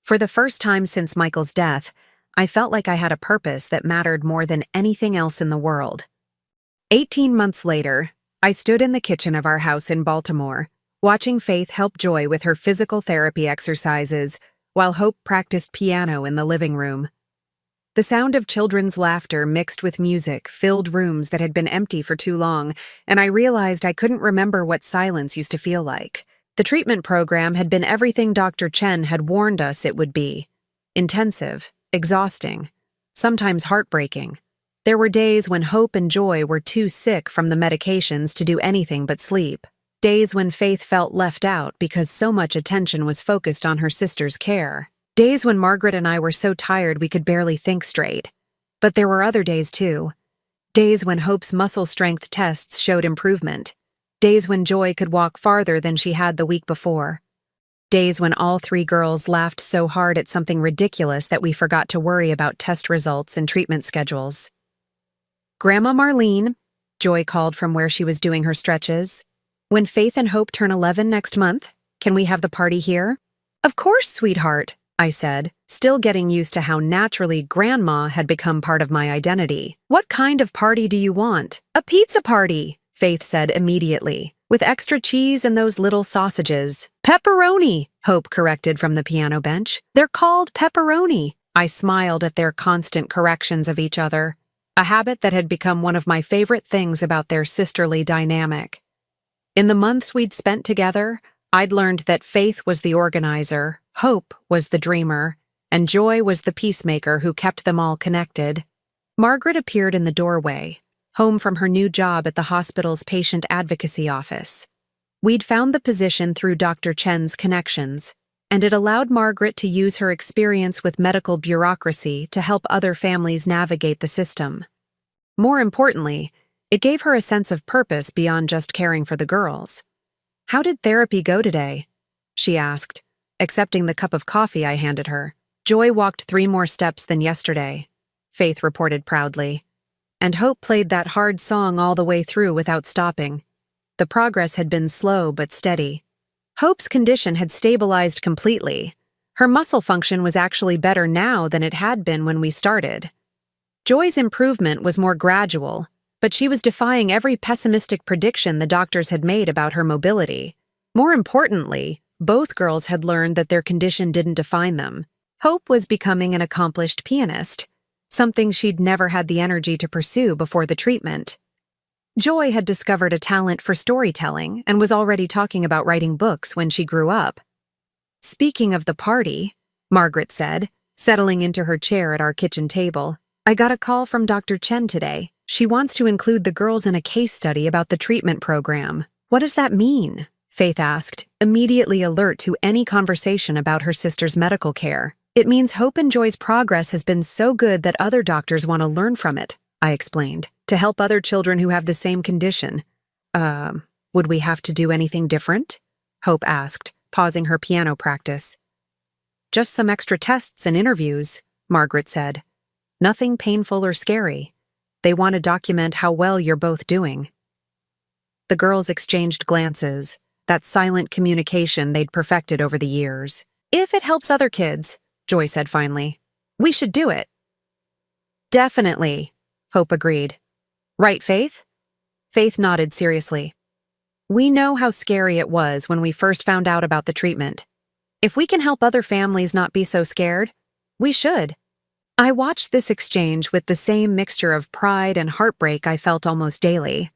For the first time since Michael's death, I felt like I had a purpose that mattered more than anything else in the world. 18 months later, I stood in the kitchen of our house in Baltimore, watching Faith help Joy with her physical therapy exercises, while Hope practiced piano in the living room. The sound of children's laughter mixed with music filled rooms that had been empty for too long, and I realized I couldn't remember what silence used to feel like. The treatment program had been everything Dr. Chen had warned us it would be. Intensive, exhausting, sometimes heartbreaking. There were days when Hope and Joy were too sick from the medications to do anything but sleep. Days when Faith felt left out because so much attention was focused on her sister's care. Days when Margaret and I were so tired we could barely think straight. But there were other days too. Days when Hope's muscle strength tests showed improvement. Days when Joy could walk farther than she had the week before. Days when all 3 girls laughed so hard at something ridiculous that we forgot to worry about test results and treatment schedules. "Grandma Marlene," Joy called from where she was doing her stretches, "when Faith and Hope turn 11 next month, can we have the party here?" "Of course, sweetheart," I said, still getting used to how naturally Grandma had become part of my identity. "What kind of party do you want?" "A pizza party," Faith said immediately, "with extra cheese and those little sausages." "Pepperoni," Hope corrected from the piano bench. "They're called pepperoni." I smiled at their constant corrections of each other, a habit that had become one of my favorite things about their sisterly dynamic. In the months we'd spent together, I'd learned that Faith was the organizer, Hope was the dreamer, and Joy was the peacemaker who kept them all connected. Margaret appeared in the doorway, home from her new job at the hospital's patient advocacy office. We'd found the position through Dr. Chen's connections, and it allowed Margaret to use her experience with medical bureaucracy to help other families navigate the system. More importantly, it gave her a sense of purpose beyond just caring for the girls. "How did therapy go today?" she asked, accepting the cup of coffee I handed her. "Joy walked 3 more steps than yesterday," Faith reported proudly. "And Hope played that hard song all the way through without stopping." The progress had been slow but steady. Hope's condition had stabilized completely. Her muscle function was actually better now than it had been when we started. Joy's improvement was more gradual, but she was defying every pessimistic prediction the doctors had made about her mobility. More importantly, both girls had learned that their condition didn't define them. Hope was becoming an accomplished pianist, something she'd never had the energy to pursue before the treatment. Joy had discovered a talent for storytelling and was already talking about writing books when she grew up. "Speaking of the party," Margaret said, settling into her chair at our kitchen table, "I got a call from Dr. Chen today. She wants to include the girls in a case study about the treatment program." "What does that mean?" Faith asked, immediately alert to any conversation about her sister's medical care. It means Hope and Joy's progress has been so good that other doctors want to learn from it, I explained, to help other children who have the same condition. Would we have to do anything different? Hope asked, pausing her piano practice. Just some extra tests and interviews, Margaret said. Nothing painful or scary. They want to document how well you're both doing. The girls exchanged glances, that silent communication they'd perfected over the years. If it helps other kids, Joy said finally, we should do it. Definitely, Hope agreed. Right, Faith? Faith nodded seriously. We know how scary it was when we first found out about the treatment. If we can help other families not be so scared, we should. I watched this exchange with the same mixture of pride and heartbreak I felt almost daily.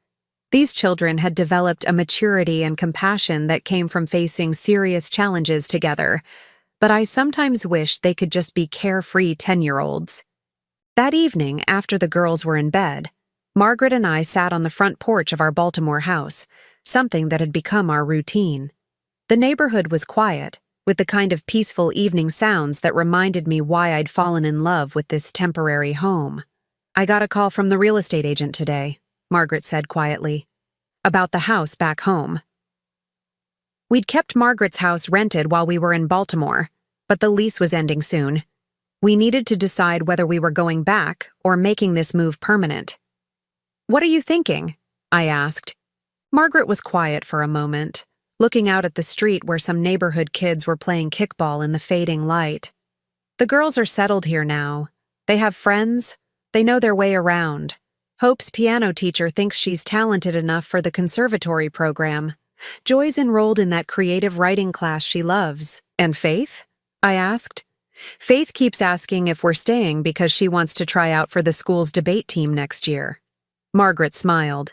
These children had developed a maturity and compassion that came from facing serious challenges together, but I sometimes wished they could just be carefree 10-year-olds. That evening, after the girls were in bed, Margaret and I sat on the front porch of our Baltimore house, something that had become our routine. The neighborhood was quiet, with the kind of peaceful evening sounds that reminded me why I'd fallen in love with this temporary home. I got a call from the real estate agent today, Margaret said quietly, about the house back home. We'd kept Margaret's house rented while we were in Baltimore, but the lease was ending soon. We needed to decide whether we were going back or making this move permanent. What are you thinking? I asked. Margaret was quiet for a moment, looking out at the street where some neighborhood kids were playing kickball in the fading light. The girls are settled here now. They have friends. They know their way around. Hope's piano teacher thinks she's talented enough for the conservatory program. Joy's enrolled in that creative writing class she loves. And Faith? I asked. Faith keeps asking if we're staying because she wants to try out for the school's debate team next year. Margaret smiled.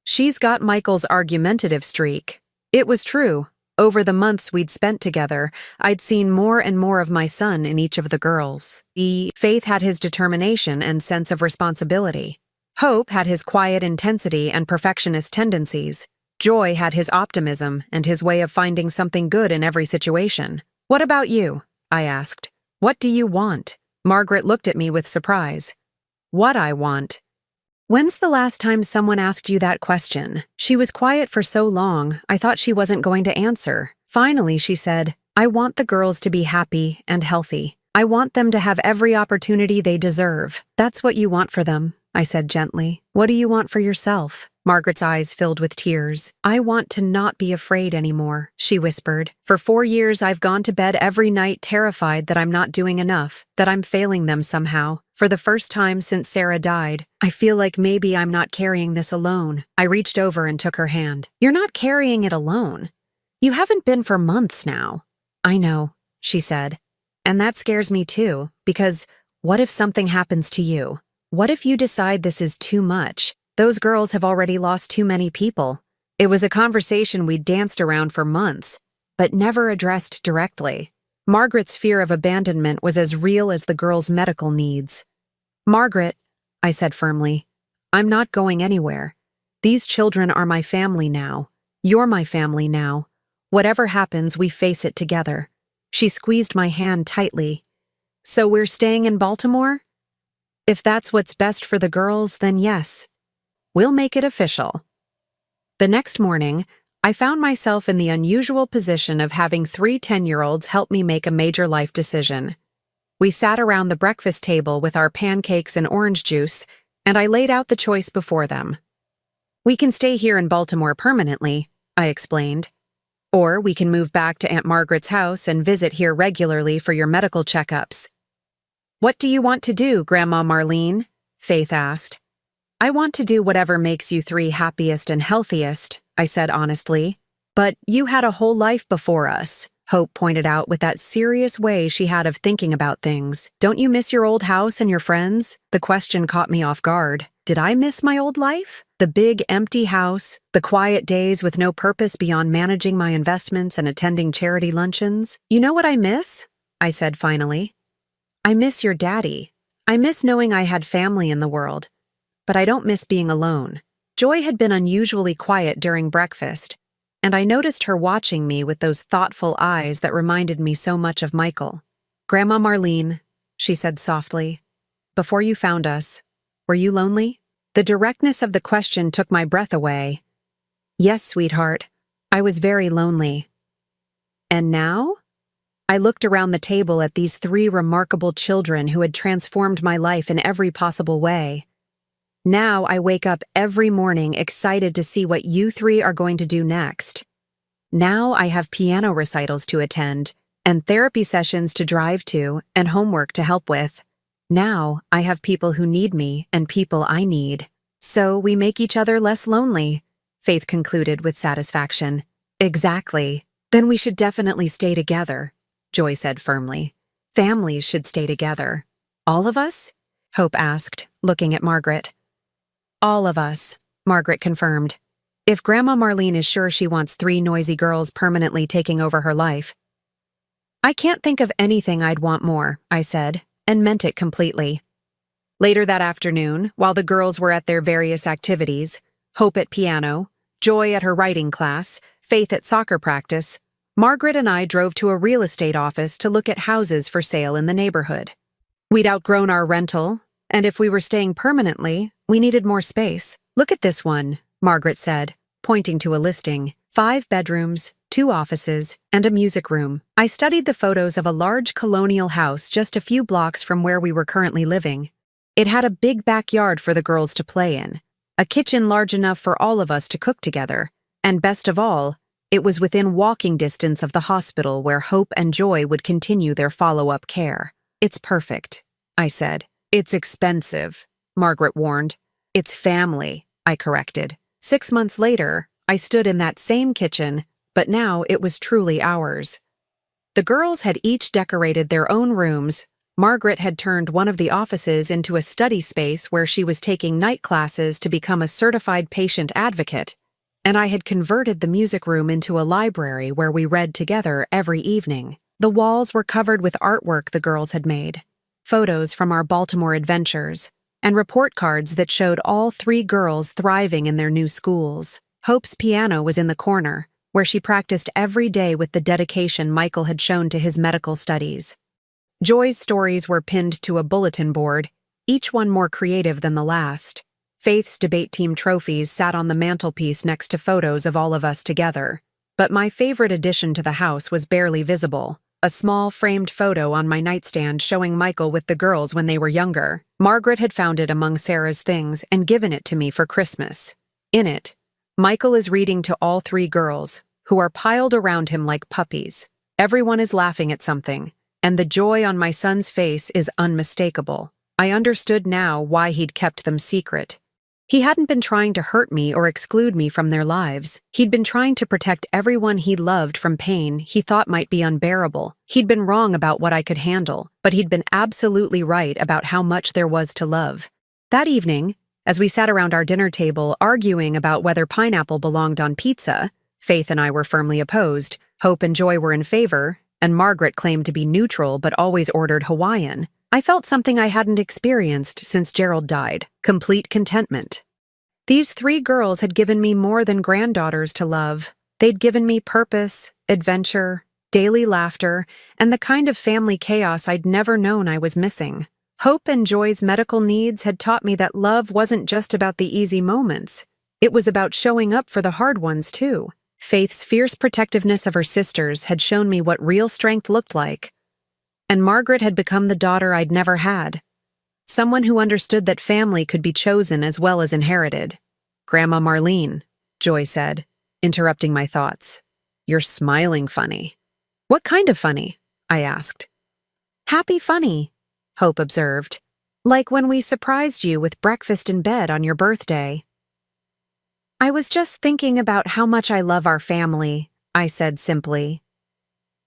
She's got Michael's argumentative streak. It was true. Over the months we'd spent together, I'd seen more and more of my son in each of the girls. Faith had his determination and sense of responsibility. Hope had his quiet intensity and perfectionist tendencies. Joy had his optimism and his way of finding something good in every situation. What about you? I asked. What do you want? Margaret looked at me with surprise. What I want? When's the last time someone asked you that question? She was quiet for so long, I thought she wasn't going to answer. Finally, she said, I want the girls to be happy and healthy. I want them to have every opportunity they deserve. That's what you want for them, I said gently. What do you want for yourself? Margaret's eyes filled with tears. I want to not be afraid anymore, she whispered. For 4 years, I've gone to bed every night terrified that I'm not doing enough, that I'm failing them somehow. For the first time since Sarah died, I feel like maybe I'm not carrying this alone. I reached over and took her hand. You're not carrying it alone. You haven't been for months now. I know, she said. And that scares me too, because what if something happens to you? What if you decide this is too much? Those girls have already lost too many people. It was a conversation we danced around for months, but never addressed directly. Margaret's fear of abandonment was as real as the girls' medical needs. Margaret, I said firmly, I'm not going anywhere. These children are my family now. You're my family now. Whatever happens, we face it together. She squeezed my hand tightly. So we're staying in Baltimore? If that's what's best for the girls, then yes. We'll make it official. The next morning, I found myself in the unusual position of having 3 10-year-olds help me make a major life decision. We sat around the breakfast table with our pancakes and orange juice, and I laid out the choice before them. We can stay here in Baltimore permanently, I explained. Or we can move back to Aunt Margaret's house and visit here regularly for your medical checkups. What do you want to do, Grandma Marlene? Faith asked. I want to do whatever makes you 3 happiest and healthiest, I said honestly. But you had a whole life before us, Hope pointed out with that serious way she had of thinking about things. Don't you miss your old house and your friends? The question caught me off guard. Did I miss my old life? The big, empty house, the quiet days with no purpose beyond managing my investments and attending charity luncheons? You know what I miss? I said finally. I miss your daddy. I miss knowing I had family in the world. But I don't miss being alone. Joy had been unusually quiet during breakfast, and I noticed her watching me with those thoughtful eyes that reminded me so much of Michael. Grandma Marlene, she said softly, before you found us, were you lonely? The directness of the question took my breath away. Yes, sweetheart, I was very lonely. And now? I looked around the table at these three remarkable children who had transformed my life in every possible way. Now I wake up every morning excited to see what you three are going to do next. Now I have piano recitals to attend, and therapy sessions to drive to, and homework to help with. Now I have people who need me and people I need. So we make each other less lonely, Faith concluded with satisfaction. Exactly. Then we should definitely stay together, Joy said firmly. Families should stay together. All of us? Hope asked, looking at Margaret. All of us, Margaret confirmed. If Grandma Marlene is sure she wants three noisy girls permanently taking over her life. I can't think of anything I'd want more, I said, and meant it completely. Later that afternoon, while the girls were at their various activities, Hope at piano, Joy at her writing class, Faith at soccer practice, Margaret and I drove to a real estate office to look at houses for sale in the neighborhood. We'd outgrown our rental, and if we were staying permanently, we needed more space. Look at this one, Margaret said, pointing to a listing. 5 bedrooms, 2 offices, and a music room. I studied the photos of a large colonial house just a few blocks from where we were currently living. It had a big backyard for the girls to play in, a kitchen large enough for all of us to cook together, and best of all, it was within walking distance of the hospital where Hope and Joy would continue their follow-up care. It's perfect, I said. It's expensive, Margaret warned. It's family, I corrected. 6 months later, I stood in that same kitchen, but now it was truly ours. The girls had each decorated their own rooms. Margaret had turned one of the offices into a study space where she was taking night classes to become a certified patient advocate, and I had converted the music room into a library where we read together every evening. The walls were covered with artwork the girls had made, photos from our Baltimore adventures, and report cards that showed all 3 girls thriving in their new schools. Hope's piano was in the corner, where she practiced every day with the dedication Michael had shown to his medical studies. Joy's stories were pinned to a bulletin board, each one more creative than the last. Faith's debate team trophies sat on the mantelpiece next to photos of all of us together. But my favorite addition to the house was barely visible, a small framed photo on my nightstand showing Michael with the girls when they were younger. Margaret had found it among Sarah's things and given it to me for Christmas. In it, Michael is reading to all 3 girls, who are piled around him like puppies. Everyone is laughing at something, and the joy on my son's face is unmistakable. I understood now why he'd kept them secret. He hadn't been trying to hurt me or exclude me from their lives. He'd been trying to protect everyone he loved from pain he thought might be unbearable. He'd been wrong about what I could handle, but he'd been absolutely right about how much there was to love. That evening, as we sat around our dinner table arguing about whether pineapple belonged on pizza, Faith and I were firmly opposed, Hope and Joy were in favor, and Margaret claimed to be neutral but always ordered Hawaiian. I felt something I hadn't experienced since Gerald died: complete contentment. These 3 girls had given me more than granddaughters to love. They'd given me purpose, adventure, daily laughter, and the kind of family chaos I'd never known I was missing. Hope and Joy's medical needs had taught me that love wasn't just about the easy moments. It was about showing up for the hard ones, too. Faith's fierce protectiveness of her sisters had shown me what real strength looked like. And Margaret had become the daughter I'd never had. Someone who understood that family could be chosen as well as inherited. Grandma Marlene, Joy said, interrupting my thoughts. You're smiling funny. What kind of funny? I asked. Happy funny, Hope observed. Like when we surprised you with breakfast in bed on your birthday. I was just thinking about how much I love our family, I said simply.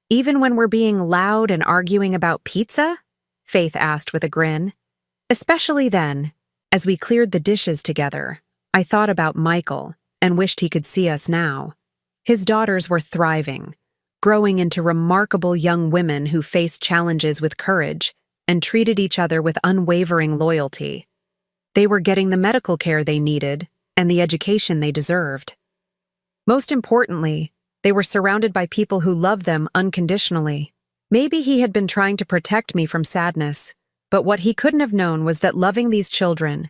Even when we're being loud and arguing about pizza? Faith asked with a grin. Especially then, as we cleared the dishes together, I thought about Michael and wished he could see us now. His daughters were thriving, growing into remarkable young women who faced challenges with courage and treated each other with unwavering loyalty. They were getting the medical care they needed and the education they deserved. Most importantly, they were surrounded by people who loved them unconditionally. Maybe he had been trying to protect me from sadness, but what he couldn't have known was that loving these children,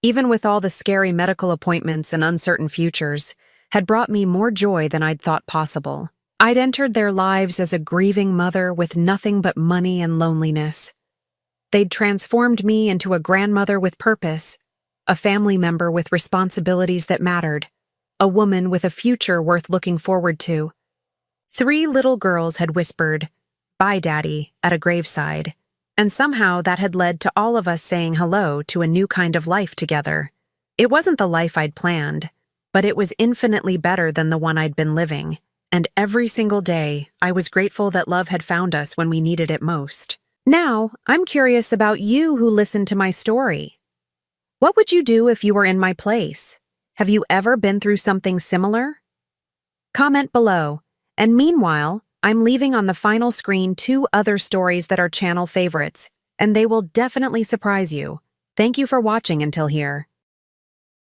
even with all the scary medical appointments and uncertain futures, had brought me more joy than I'd thought possible. I'd entered their lives as a grieving mother with nothing but money and loneliness. They'd transformed me into a grandmother with purpose, a family member with responsibilities that mattered, a woman with a future worth looking forward to. 3 little girls had whispered, "Bye, Daddy," at a graveside, and somehow that had led to all of us saying hello to a new kind of life together. It wasn't the life I'd planned, but it was infinitely better than the one I'd been living, and every single day I was grateful that love had found us when we needed it most. Now, I'm curious about you who listened to my story. What would you do if you were in my place? Have you ever been through something similar? Comment below, and meanwhile, I'm leaving on the final screen 2 other stories that are channel favorites, and they will definitely surprise you. Thank you for watching until here.